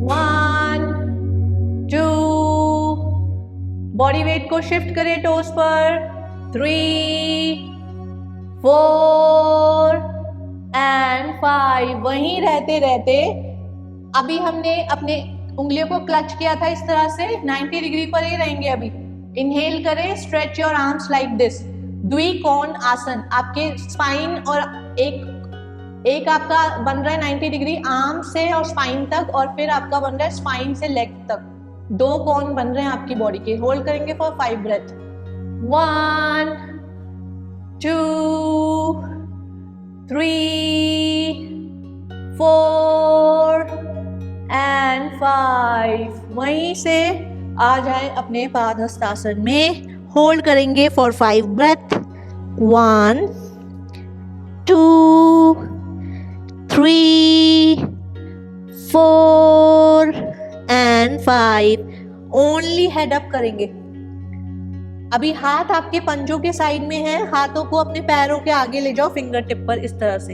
A: 1, 2, बॉडी वेट को शिफ्ट करें टोज पर. 3, 4 and 5. वहीं रहते रहते अभी हमने अपने उंगलियों को क्लच किया था इस तरह से. 90 डिग्री पर ही रहेंगे अभी. इनहेल करें, stretch your arms like this. द्विकोण आसन. आपके स्पाइन और एक आपका बन रहा है 90 डिग्री आर्म से और स्पाइन तक, और फिर आपका बन रहा है स्पाइन से लेग तक. 2 कोण बन रहे हैं आपकी बॉडी के. होल्ड करेंगे फॉर 5 ब्रेथ. 1, 2, 3, 4 and 5. वहीं से आ जाए अपने पादहस्तासन में. होल्ड करेंगे for 5 breath. 1, 2, 3, 4 and 5. Only head up करेंगे. अभी हाथ आपके पंजों के साइड में है. हाथों को अपने पैरों के आगे ले जाओ फिंगर टिप पर इस तरह से.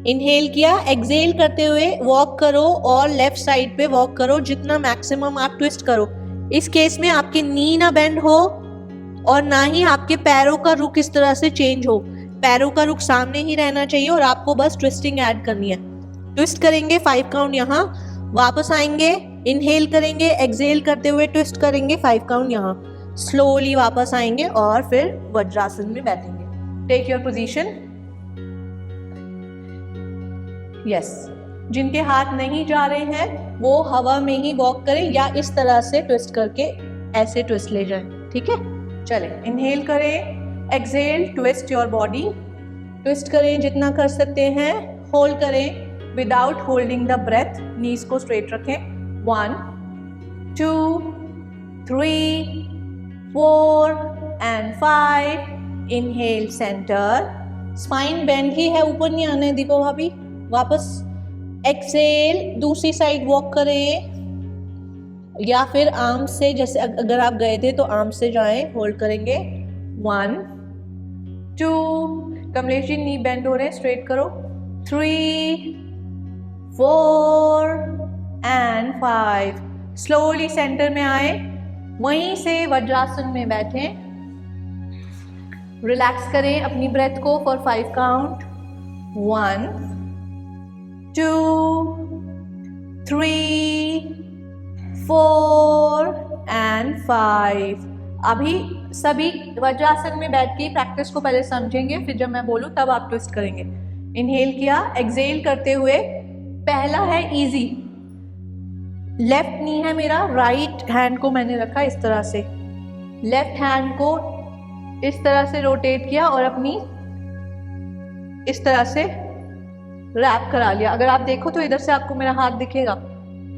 A: इनहेल किया, एक्सहेल करते हुए वॉक करो और लेफ्ट साइड पे वॉक करो. जितना मैक्सिमम आप ट्विस्ट करो. इस केस में आपके नी ना बेंड हो और ना ही आपके पैरों का रुख इस तरह से चेंज हो. पैरों का रुख सामने ही रहना चाहिए और आपको बस ट्विस्टिंग ऐड करनी है. ट्विस्ट करेंगे 5 काउंट यहाँ. वापस आएंगे, इनहेल करेंगे, एक्सहेल करते हुए ट्विस्ट करेंगे 5 काउंट यहाँ. स्लोली वापस आएंगे और फिर वज्रासन में बैठेंगे. Take your position. यस. जिनके हाथ नहीं जा रहे हैं वो हवा में ही वॉक करें या इस तरह से ट्विस्ट करके ऐसे ट्विस्ट ले जाएं. ठीक है, चले. इनहेल करें, exhale, twist your body. Twist करें जितना कर सकते हैं. होल्ड करें without holding the breath. Knees को स्ट्रेट रखें. 1, 2, 3, 4 and 5. Inhale centre. Spine bend ही है, ऊपर नहीं आना है दीपा भाभी. वापस एक्सहेल, दूसरी साइड वॉक करें या फिर आर्म से, जैसे अगर आप गए थे तो आर्म से जाएं. होल्ड करेंगे. 1, 2, कमलेश जी नी बेंड हो रहे हैं, स्ट्रेट करो. 3, 4 and 5. स्लोली सेंटर में आए, वहीं से वज्रासन में बैठें. रिलैक्स करें अपनी ब्रेथ को फॉर 5 काउंट. 1, 2, 3, 4 and 5. अभी सभी वज्रासन में बैठ के प्रैक्टिस को पहले समझेंगे, फिर जब मैं बोलूँ तब आप ट्विस्ट करेंगे। इनहेल किया, एक्सहेल करते हुए पहला है इजी, लेफ्ट नी है मेरा, राइट हैंड को मैंने रखा इस तरह से, लेफ्ट हैंड को इस तरह से रोटेट किया और अपनी इस तरह से रैप करा लिया। अगर आप देखो तो इधर से आपको मेरा हाथ दिखेगा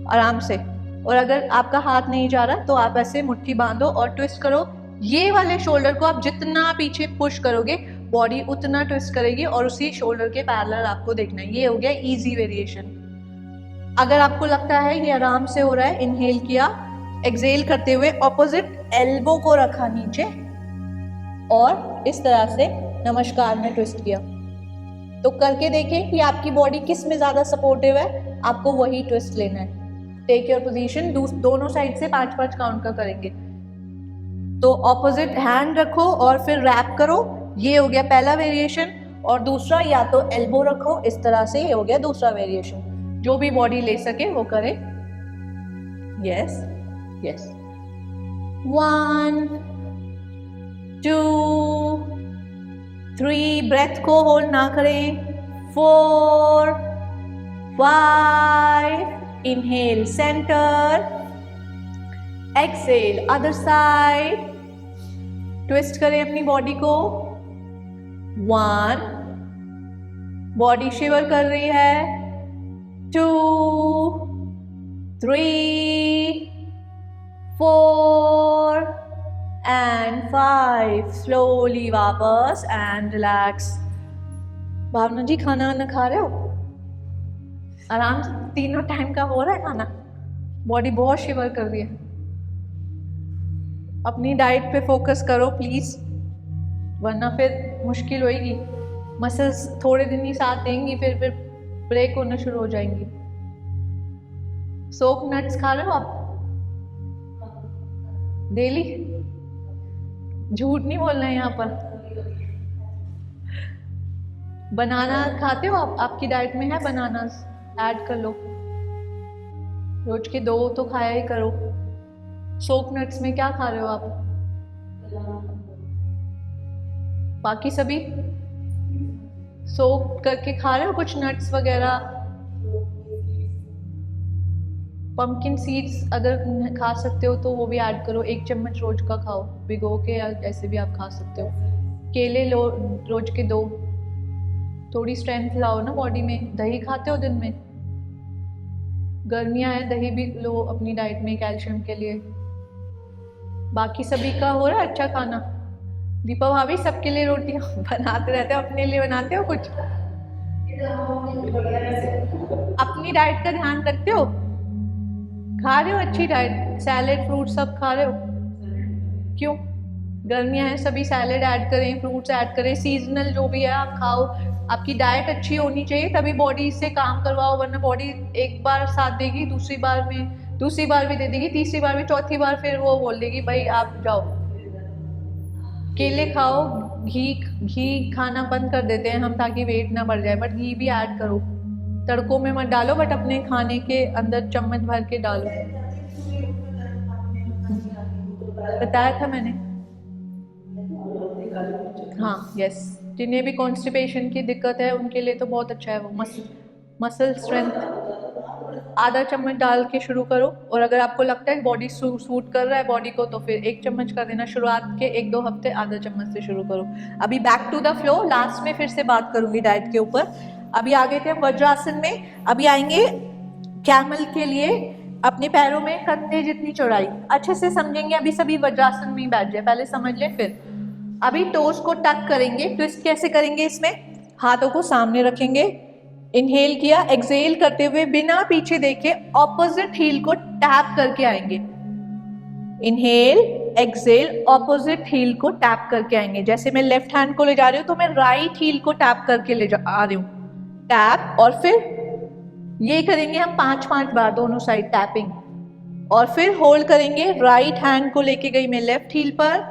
A: आराम से, और अगर आपका हाथ नहीं जा रहा तो आप ऐसे मुट्ठी बांधो और ट्विस्ट करो। ये वाले शोल्डर को आप जितना पीछे पुश करोगे बॉडी उतना ट्विस्ट करेगी और उसी शोल्डर के पैरेलल आपको देखना है। ये हो गया इजी वेरिएशन। अगर आपको लगता है ये आराम से हो रहा है, इनहेल किया, एक्सहेल करते हुए ऑपोजिट एल्बो को रखा नीचे और इस तरह से नमस्कार में ट्विस्ट किया। तो करके देखें कि आपकी बॉडी किस में ज़्यादा सपोर्टिव है, आपको वही ट्विस्ट लेना है। टेक योर पोजीशन, दोनों साइड से 5-5 काउंट का करेंगे। तो ऑपोजिट हैंड रखो और फिर रैप करो, ये हो गया पहला वेरिएशन। और दूसरा या तो एल्बो रखो इस तरह से, ये हो गया दूसरा वेरिएशन। जो भी बॉडी ले सके वो करे। यस यस, 1 2 3, ब्रेथ को होल्ड ना करें, 4 5, inhale centre, exhale other side, twist करें अपनी बॉडी को, 1, बॉडी शिवर कर रही है, 2 3 4 and 5, slowly वापस and relax। भावना जी खाना वाना खा रहे हो? आराम से तीनों टाइम का हो रहा है खाना? बॉडी बहुत शिवर कर रही है। अपनी डाइट पे फोकस करो प्लीज, वरना फिर मुश्किल होएगी। मसल्स थोड़े दिन ही साथ देंगी, फिर ब्रेक होना शुरू हो जाएंगी। सोक नट्स खा रहे हो आप डेली? झूठ नहीं बोलना है यहाँ पर। बनाना खाते हो आप? आपकी डाइट में है बनाना? ऐड कर लो, रोज के 2 तो खाया ही करो। सोक नट्स में क्या खा रहे हो आप? बाकी सभी सोक करके खा रहे हो कुछ नट्स वगैरह? पंपकिन सीड्स अगर खा सकते हो तो वो भी ऐड करो, 1 चम्मच रोज का खाओ भिगो के, या ऐसे भी आप खा सकते हो। केले लो रोज के 2, थोड़ी स्ट्रेंथ लाओ ना बॉडी में। दही खाते हो दिन में? गर्मियाँ हैं, दही भी लो अपनी डाइट में कैल्शियम के लिए। बाकी सभी का हो रहा है अच्छा खाना? दीपा भाभी सबके लिए रोटियां बनाते रहते हो, अपने लिए बनाते हो कुछ? अपनी डाइट का ध्यान रखते हो? खा रहे हो अच्छी डाइट? सैलेड फ्रूट सब खा रहे हो? क्यों? गर्मियाँ हैं, सभी सैलेड ऐड करें, फ्रूट्स ऐड करें, सीजनल जो भी है आप खाओ। आपकी डाइट अच्छी होनी चाहिए तभी बॉडी इससे काम करवाओ, वरना बॉडी एक बार साथ देगी, दूसरी बार भी दे देगी, तीसरी बार भी, चौथी बार फिर वो बोल देगी भाई आप जाओ। केले खाओ, घी खाना बंद कर देते हैं हम ताकि वेट ना बढ़ जाए, बट घी भी ऐड करो। तड़कों में मत डालो, बट अपने खाने के अंदर चम्मच भर के डालो। बताया था मैंने। हाँ यस, जिन्हें भी कॉन्स्टिपेशन की दिक्कत है उनके लिए तो बहुत अच्छा है वो। मसल स्ट्रेंथ आधा चम्मच डाल के शुरू करो, और अगर आपको लगता है बॉडी सूट कर रहा है बॉडी को तो फिर 1 चम्मच कर देना। शुरुआत के 1-2 हफ्ते आधा चम्मच से शुरू करो। अभी back to the flow, last में फिर से बात करूंगी डाइट के ऊपर। अभी आ गए थे हम वज्रासन में, अभी आएंगे कैमल के लिए। अपने पैरों में कंधे जितनी चौड़ाई, अच्छे से समझेंगे। अभी सभी वज्रासन में ही बैठ जाए, पहले समझ ले फिर। अभी टोस को टक करेंगे। ट्विस्ट कैसे करेंगे? इसमें हाथों को सामने रखेंगे, इनहेल किया, एक्सहेल करते हुए बिना पीछे देखे ऑपोजिट हील को टैप करके आएंगे। इनहेल एक्सहेल, ऑपोजिट हील को टैप करके आएंगे। जैसे मैं लेफ्ट हैंड को ले जा रही हूँ तो मैं राइट हील को टैप करके ले आ रही हूँ, टैप। और फिर ये करेंगे हम 5-5 बार दोनों साइड टैपिंग, और फिर होल्ड करेंगे। राइट हैंड को लेके गई मैं लेफ्ट हील पर,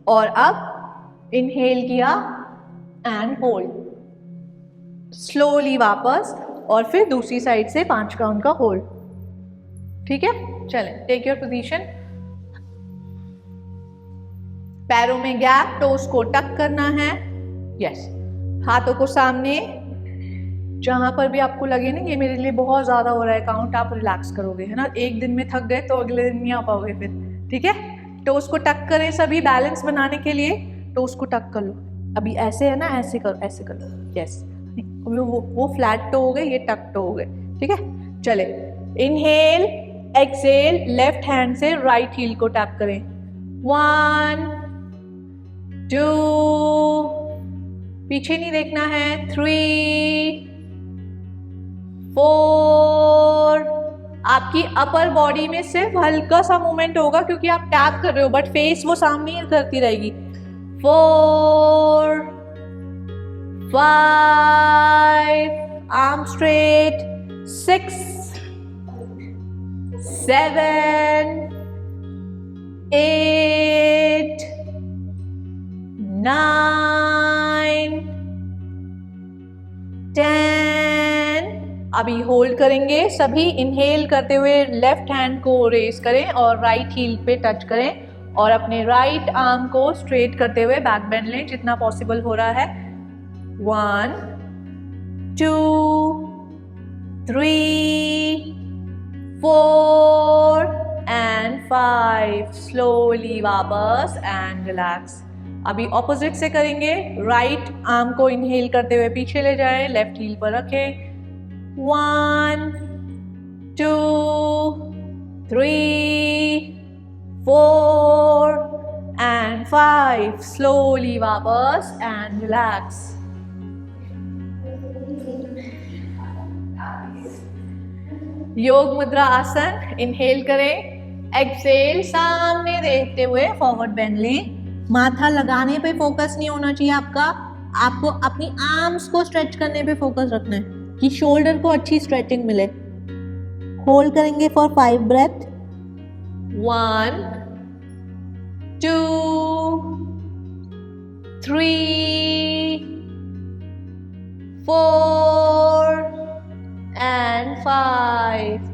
A: और अब इनहेल किया एंड होल्ड, स्लोली वापस, और फिर दूसरी साइड से 5 काउंट का होल्ड। ठीक है, चलें, टेक योर पोजीशन। पैरों में गैप, टोस को टक करना है। यस, हाथों को सामने, जहां पर भी आपको लगे ना ये मेरे लिए बहुत ज्यादा हो रहा है काउंट, आप रिलैक्स करोगे, है ना। एक दिन में थक गए तो अगले दिन नहीं आ पाओगे फिर, ठीक है। टोस को टक करें सभी, बैलेंस बनाने के लिए टोस को टक कर लो। अभी ऐसे है ना, ऐसे करो, ऐसे करो। यस, वो फ्लैट टो हो गए, ये टक टो हो गए, ठीक है। चले, इनहेल, एक्सेल, लेफ्ट हैंड से राइट हील को टैप करें। 1 2, पीछे नहीं देखना है। 3 4, आपकी अपर बॉडी में सिर्फ हल्का सा मूवमेंट होगा क्योंकि आप टैप कर रहे हो, बट फेस वो सामने ही करती रहेगी। 4 5, आर्म स्ट्रेट। 6 7 8 9 10। अभी होल्ड करेंगे सभी। इनहेल करते हुए लेफ्ट हैंड को रेज करें और राइट हील पे टच करें और अपने राइट आर्म को स्ट्रेट करते हुए बैक बेंड लें जितना पॉसिबल हो रहा है। 1 2 3 4 and 5। स्लोली वापस एंड रिलैक्स। अभी ऑपोजिट से करेंगे। राइट आर्म को इनहेल करते हुए पीछे ले जाएं, लेफ्ट हील पर रखें। 1 2 3 4 and 5। स्लोली वापस एंड रिलैक्स। योग मुद्रा आसन। इनहेल करें, एक्सेल, सामने देखते हुए फॉरवर्ड बेंड लें। माथा लगाने पे फोकस नहीं होना चाहिए आपका, आपको अपनी आर्म्स को स्ट्रेच करने पे फोकस रखना है कि शोल्डर को अच्छी स्ट्रेचिंग मिले। होल्ड करेंगे for 5 breath. 1 2 3 4 and 5।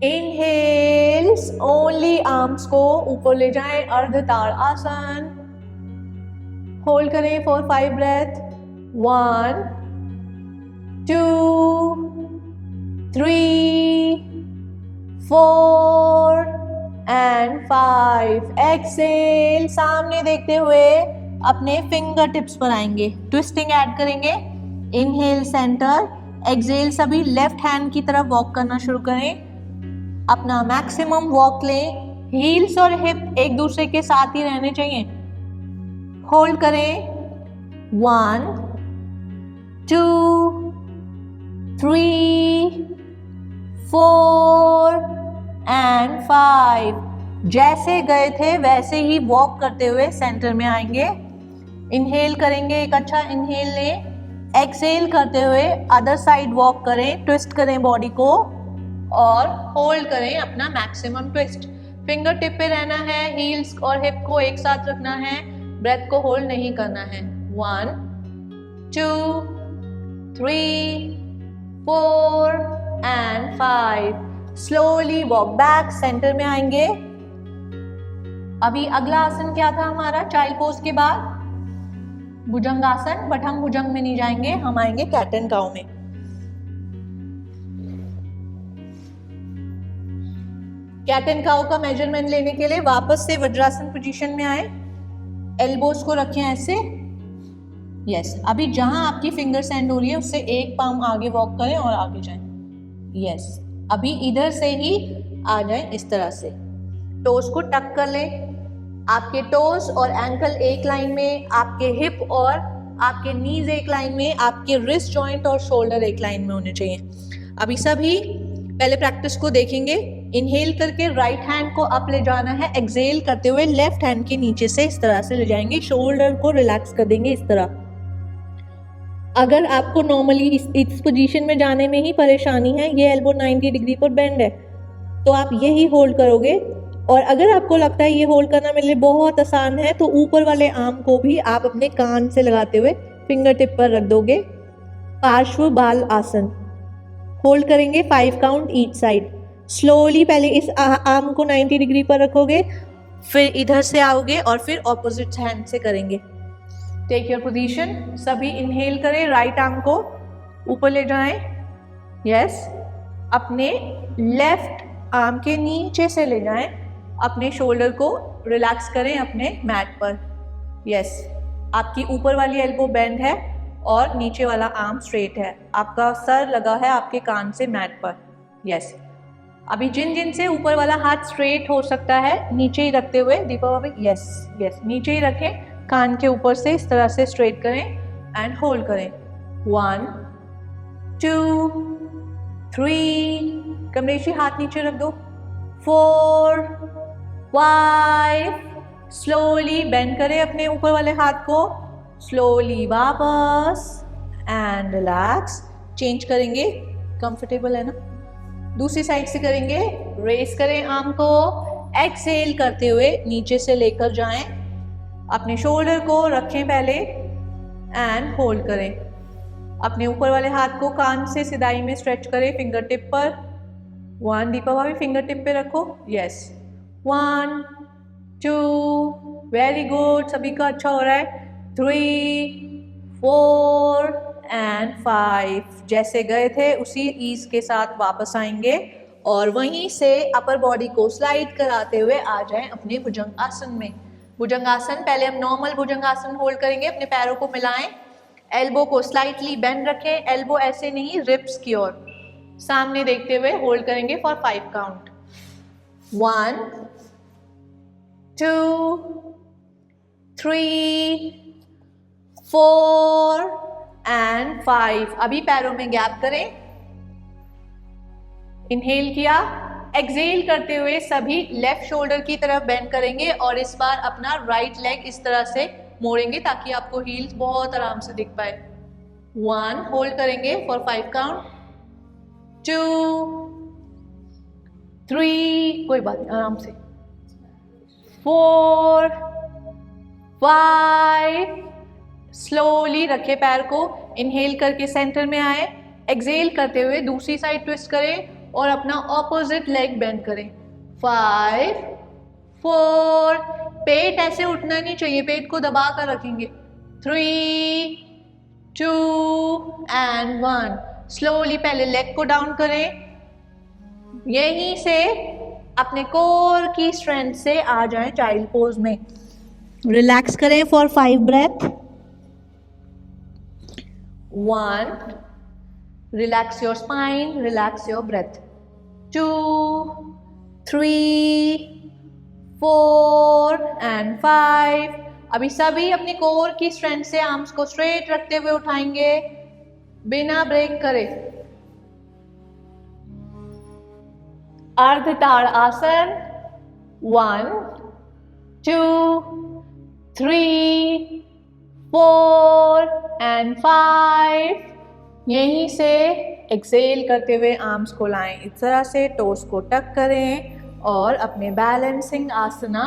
A: Inhales, only arms को ऊपर ले जाएं, अर्ध ताड़ आसन। होल्ड करें फॉर 5 ब्रेथ। 1 2 3 4 and 5। एक्सेल, सामने देखते हुए अपने फिंगर टिप्स पर आएंगे, ट्विस्टिंग ऐड करेंगे। इनहेल सेंटर, एक्सेल सभी लेफ्ट हैंड की तरफ वॉक करना शुरू करें। अपना मैक्सिमम वॉक लें। हील्स और हिप एक दूसरे के साथ ही रहने चाहिए। होल्ड करें। 1 2 3 4 and 5। जैसे गए थे वैसे ही वॉक करते हुए सेंटर में आएंगे। इनहेल करेंगे, एक अच्छा इनहेल लें। एक्सेल करते हुए अदर साइड वॉक करें, ट्विस्ट करें बॉडी को और होल्ड करें अपना मैक्सिमम ट्विस्ट। फिंगर टिप पे रहना है, हील्स और हिप को एक साथ रखना है, ब्रेथ को होल्ड नहीं करना है। 1 2 3 4 and 5। Slowly walk back, centre में आएंगे। अभी अगला आसन क्या था हमारा चाइल्ड पोज के बाद? भुजंगासन, बट हम भुजंग में नहीं जाएंगे, हम आएंगे कैट एंड काउ में। कैट एंड काउ का मेजरमेंट लेने के लिए वापस से वज्रासन पोजीशन में आए, एल्बोज को रखें ऐसे। यस, अभी जहां आपकी फिंगर एंड हो रही है उससे एक पाम आगे वॉक करें और आगे जाएं। यस, अभी इधर से ही आ जाएं इस तरह से। टोस को टक कर लें। आपके टोस और एंकल एक लाइन में, आपके हिप और आपके नीज एक लाइन में, आपके रिस्ट जॉइंट और शोल्डर एक लाइन में होने चाहिए। अभी सभी पहले प्रैक्टिस को देखेंगे। इनहेल करके राइट हैंड को अप ले जाना है, एक्सेल करते हुए लेफ्ट हैंड के नीचे से इस तरह से ले जाएंगे, शोल्डर को रिलैक्स कर देंगे इस तरह। अगर आपको नॉर्मली इस पोजीशन में जाने में ही परेशानी है, ये एल्बो 90 डिग्री पर बेंड है, तो आप यही होल्ड करोगे। और अगर आपको लगता है ये होल्ड करना मेरे लिए बहुत आसान है, तो ऊपर वाले आर्म को भी आप अपने कान से लगाते हुए फिंगर टिप पर रख दोगे। पार्श्व बाल आसन। होल्ड करेंगे 5 काउंट ईच साइड। स्लोली पहले इस आर्म को 90 डिग्री पर रखोगे, फिर इधर से आओगे और फिर ऑपोजिट हैंड से करेंगे। Take your position. सभी इनहेल करें, राइट आर्म को ऊपर ले जाएं। यस। अपने लेफ्ट आर्म के नीचे से ले जाएं। अपने शोल्डर को रिलैक्स करें अपने मैट पर। यस। आपकी ऊपर वाली एल्बो बेंड है और नीचे वाला आर्म स्ट्रेट है। आपका सर लगा है आपके कान से मैट पर। यस। अभी जिन जिन से ऊपर वाला हाथ स्ट्रेट हो सकता है नीचे ही रखते हुए, दीपा भाभी यस यस नीचे ही रखें, कान के ऊपर से इस तरह से स्ट्रेट करें एंड होल्ड करें। 1 2 3, कमरेशी हाथ नीचे रख दो। 4 5, स्लोली बेंड करें अपने ऊपर वाले हाथ को, स्लोली वापस एंड रिलैक्स। चेंज करेंगे, कंफर्टेबल है ना? दूसरी साइड से करेंगे। रेस करें आर्म को, एक्सहेल करते हुए नीचे से लेकर जाएं। अपने शोल्डर को रखें पहले एंड होल्ड करें। अपने ऊपर वाले हाथ को कान से सिदाई में स्ट्रेच करें फिंगर टिप पर। 1, दीपा भाभी फिंगर टिप पे रखो। यस। 1 2, वेरी गुड, सभी का अच्छा हो रहा है। 3 4 एंड 5। जैसे गए थे उसी ईज के साथ वापस आएंगे और वहीं से अपर बॉडी को स्लाइड कराते हुए आ जाएं अपने भुजंगासन में। भुजंगासन, पहले हम नॉर्मल भुजंगासन होल्ड करेंगे। अपने पैरों को मिलाएं, एल्बो को स्लाइटली बेंड रखें, एल्बो ऐसे नहीं रिब्स की ओर सामने देखते हुए होल्ड करेंगे फॉर 5 काउंट। 1 2 3 4 एंड 5। अभी पैरों में गैप करें। इनहेल किया, एक्सहेल करते हुए सभी लेफ्ट शोल्डर की तरफ बेंड करेंगे और इस बार अपना राइट लेग इस तरह से मोड़ेंगे ताकि आपको हील्स बहुत आराम से दिख पाए। 1, होल्ड करेंगे फॉर 5 काउंट। 2 3, कोई बात नहीं, आराम से। 4 5, स्लोली रखे पैर को, इनहेल करके सेंटर में आए, एक्सहेल करते हुए दूसरी साइड ट्विस्ट करें और अपना ऑपोजिट लेग बेंड करें। 5 4, पेट ऐसे उठना नहीं चाहिए, पेट को दबा कर रखेंगे। 3 2 एंड 1। स्लोली पहले लेग को डाउन करें, यहीं से अपने कोर की स्ट्रेंथ से आ जाएं चाइल्ड पोज में। रिलैक्स करें for 5 breath. 1, relax your spine, relax your breath. 2 3 4 and 5। अभी सभी अपनी कोर की स्ट्रेंथ से आर्म्स को स्ट्रेट रखते हुए उठाएंगे बिना ब्रेक करे। अर्ध ताड़ आसन। 1 2 3 4 एंड 5। यहीं से एक्सहेल करते हुए आर्म्स को लाएं, इस तरह से टोस को टक करें और अपने बैलेंसिंग आसना,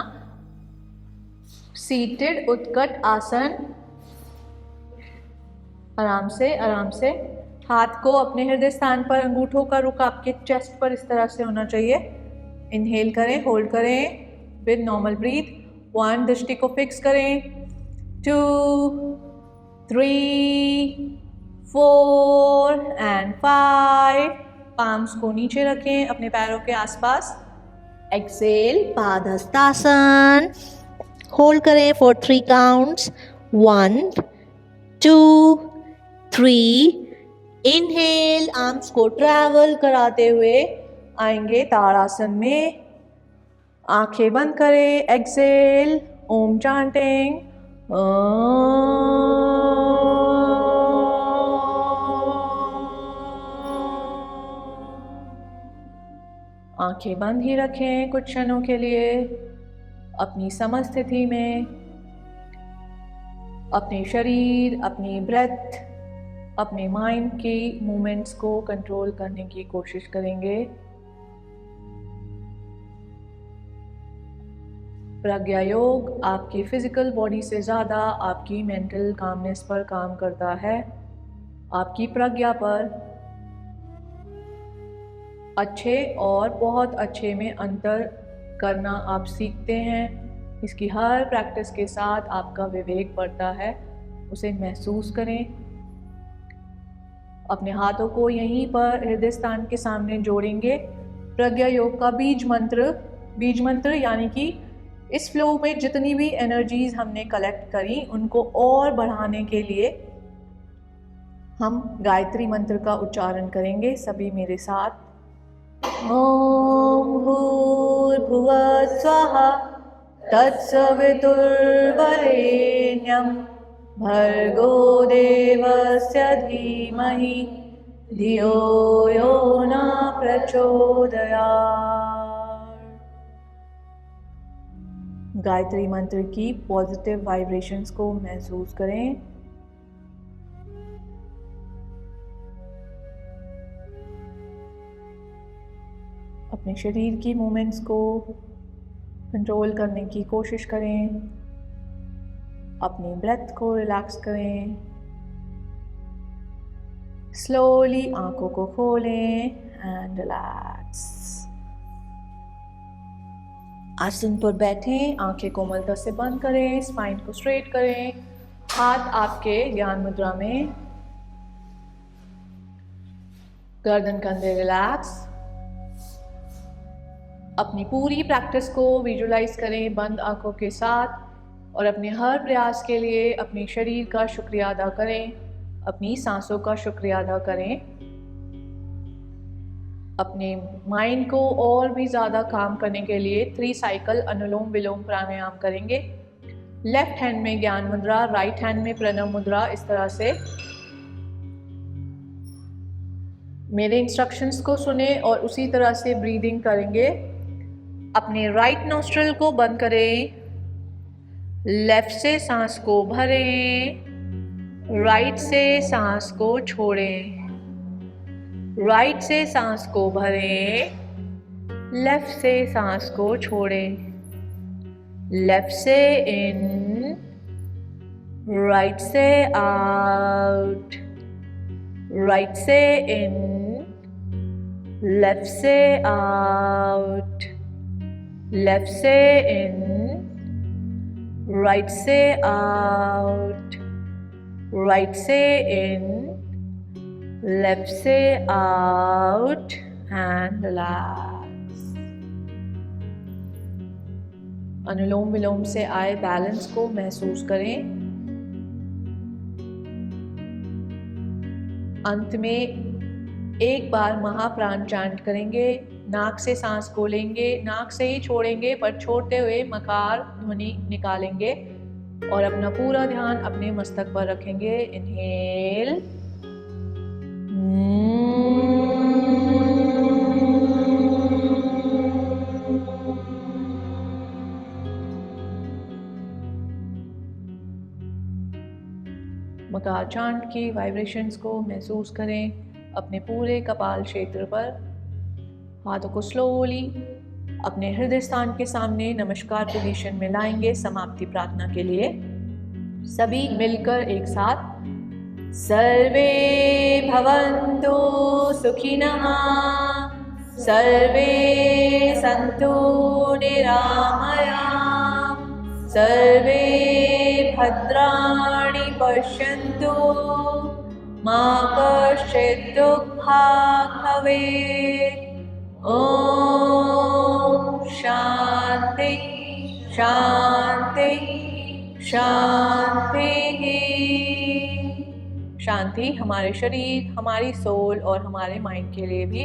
A: सीटेड उत्कट आसन, आराम से हाथ को अपने हृदय स्थान पर, अंगूठों का रुख आपके चेस्ट पर इस तरह से होना चाहिए। इनहेल करें, होल्ड करें विद नॉर्मल ब्रीथ। 1, दृष्टि को फिक्स करें। 2 3 4 एंड 5। पाम्स को नीचे रखें अपने पैरों के आसपास। एक्सहेल, पादहस्तासन। होल्ड करें फॉर 3 काउंट्स। 1 2 3। इनहेल, आर्म्स को ट्रैवल कराते हुए आएंगे ताड़ासन में। आंखें बंद करें। एक्सहेल, ओम चांटिंग। आंखें बंद ही रखें कुछ क्षणों के लिए अपनी समस्थिति में। अपने शरीर, अपनी ब्रेथ, अपने माइंड की मूवमेंट्स को कंट्रोल करने की कोशिश करेंगे। प्रज्ञा योग आपकी फिजिकल बॉडी से ज़्यादा आपकी मेंटल कामनेस पर काम करता है, आपकी प्रज्ञा पर। अच्छे और बहुत अच्छे में अंतर करना आप सीखते हैं। इसकी हर प्रैक्टिस के साथ आपका विवेक बढ़ता है, उसे महसूस करें। अपने हाथों को यहीं पर हृदय स्थान के सामने जोड़ेंगे। प्रज्ञा योग का बीज मंत्र यानी कि इस फ्लो में जितनी भी एनर्जीज हमने कलेक्ट करी उनको और बढ़ाने के लिए हम गायत्री मंत्र का उच्चारण करेंगे। सभी मेरे साथ। ओम भूर्भुवः स्वः तत्सवितुर्वरेण्यं भर्गो देवस्य धीमहि धियो यो न प्रचोदयात्। गायत्री मंत्र की पॉजिटिव वाइब्रेशंस को महसूस करें। अपने शरीर की मूवमेंट्स को कंट्रोल करने की कोशिश करें। अपनी ब्रेथ को रिलैक्स करें। स्लोली आंखों को खोलें एंड रिलैक्स। आसन पर बैठें, आंखें कोमलता से बंद करें, स्पाइन को स्ट्रेट करें, हाथ आपके ज्ञान मुद्रा में, गर्दन कंधे रिलैक्स। अपनी पूरी प्रैक्टिस को विजुलाइज करें बंद आंखों के साथ और अपने हर प्रयास के लिए अपने शरीर का शुक्रिया अदा करें, अपनी सांसों का शुक्रिया अदा करें। अपने माइंड को और भी ज़्यादा काम करने के लिए 3 साइकिल अनुलोम विलोम प्राणायाम करेंगे। लेफ्ट हैंड में ज्ञान मुद्रा, राइट हैंड में प्रणव मुद्रा, इस तरह से मेरे इंस्ट्रक्शंस को सुने और उसी तरह से ब्रीदिंग करेंगे। अपने राइट नोस्ट्रिल को बंद करें, लेफ्ट से सांस को भरें, राइट से सांस को छोड़ें। राइट से सांस को भरें, लेफ्ट से सांस को छोड़ें। लेफ्ट से इन, राइट से आउट, राइट से इन, लेफ्ट से आउट, लेफ्ट से इन, राइट से आउट, राइट से इन, लेफ्ट से आउट एंड रिलैक्स। अनुलोम विलोम से आए बैलेंस को महसूस करें। अंत में एक बार महाप्राण चांट करेंगे। नाक से सांस को लेंगे, नाक से ही छोड़ेंगे, पर छोड़ते हुए मकार ध्वनि निकालेंगे और अपना पूरा ध्यान अपने मस्तक पर रखेंगे। इनहेल, मकार चांट की वाइब्रेशंस को महसूस करें अपने पूरे कपाल क्षेत्र पर। हाथों को स्लोली अपने हृदय स्थान के सामने नमस्कार पोजीशन में लाएंगे समाप्ति प्रार्थना के लिए। सभी मिलकर एक साथ सर्वे भवन्तु सुखिनः, सर्वे सन्तु निरामयाः, सर्वे भद्राणि पश्यन्तु, मा कश्चित् दुःखात् भवेत्। ओम शांति शांति शांति। शांति हमारे शरीर, हमारी सोल और हमारे माइंड के लिए भी।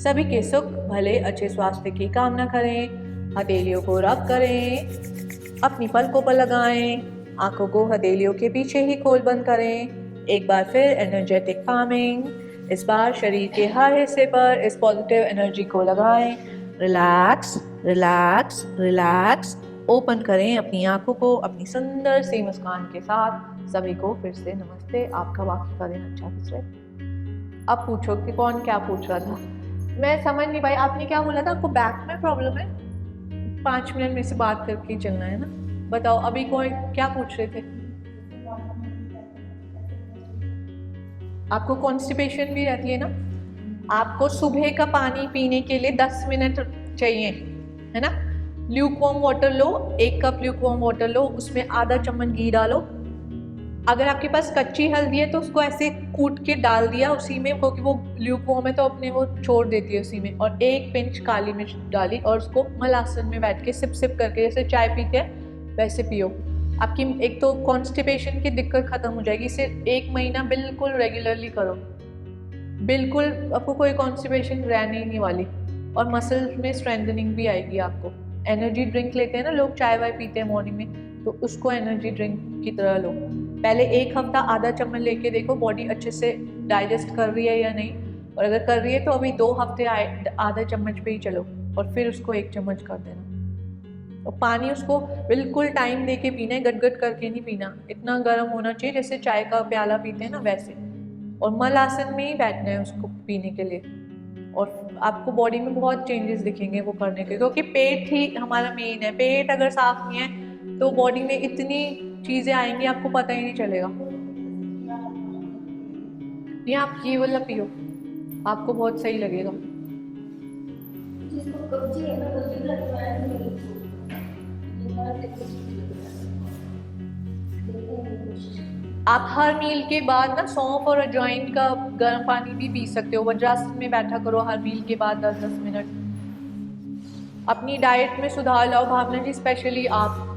A: सभी के सुख, भले, अच्छे स्वास्थ्य की कामना करें। हथेलियों को रब करें, अपनी पलकों पर लगाएं, आंखों को हथेलियों के पीछे ही खोल बंद करें। एक बार फिर एनर्जेटिक कामिंग। इस बार शरीर के हर हिस्से पर इस पॉजिटिव एनर्जी को लगाएं। Relax relax relax. ओपन करें अपनी आंखों को अपनी सुंदर सी मुस्कान के साथ। सभी को फिर से नमस्ते। आपका बाकी का दिन अच्छा गुजरे। अब पूछो कि कौन क्या पूछ रहा था, मैं समझ नहीं पाई। आपने क्या बोला था? आपको बैक में प्रॉब्लम है? 5 मिनट में से बात करके चलना है ना। बताओ अभी कोई क्या पूछ रहे थे? आपको कॉन्स्टिपेशन भी रहती है ना? आपको सुबह का पानी पीने के लिए 10 मिनट चाहिए, है ना? ल्यूक वार्म वाटर लो, 1 कप ल्यूक वार्म वाटर लो, उसमें आधा चम्मच घी डालो। अगर आपके पास कच्ची हल्दी है तो उसको ऐसे कूट के डाल दिया उसी में, क्योंकि वो ल्यूक वार्म है तो अपने वो छोड़ देती है उसी में। और 1 पिंच काली मिर्च डाली और उसको मलासन में बैठ के सिप सिप करके जैसे चाय पीते हैं वैसे पियो। आपकी एक तो कॉन्स्टिपेशन की दिक्कत ख़त्म हो जाएगी। इसे 1 महीना बिल्कुल रेगुलरली करो, बिल्कुल आपको कोई कॉन्स्टिपेशन रहने ही नहीं वाली। और मसल्स में स्ट्रेंथनिंग भी आएगी आपको। एनर्जी ड्रिंक लेते हैं ना लोग, चाय वाय पीते हैं मॉर्निंग में, तो उसको एनर्जी ड्रिंक की तरह लो। पहले 1 हफ्ता आधा चम्मच लेके देखो बॉडी अच्छे से डाइजेस्ट कर रही है या नहीं, और अगर कर रही है तो अभी 2 हफ्ते आधा चम्मच पे ही चलो, और फिर उसको 1 चम्मच कर देना। और पानी उसको बिल्कुल टाइम दे के पीना है, गट करके नहीं पीना। इतना गर्म होना चाहिए जैसे चाय का प्याला पीते हैं ना वैसे। और मल आसन में ही बैठना है उसको पीने के लिए। और आपको बॉडी में बहुत चेंजेस दिखेंगे वो करने के, क्योंकि पेट ही हमारा मेन है। पेट अगर साफ नहीं है तो बॉडी में इतनी चीज़ें आएंगी आपको पता ही नहीं चलेगा। ये आप ये वाला पियो, आपको बहुत सही लगेगा। आप हर मील के बाद ना सौंफ और अजवाइन का गर्म पानी भी पी सकते हो। वज्रासन में बैठा करो हर मील के बाद 10-10 मिनट। अपनी डाइट में सुधार लाओ भावना जी, स्पेशली आप।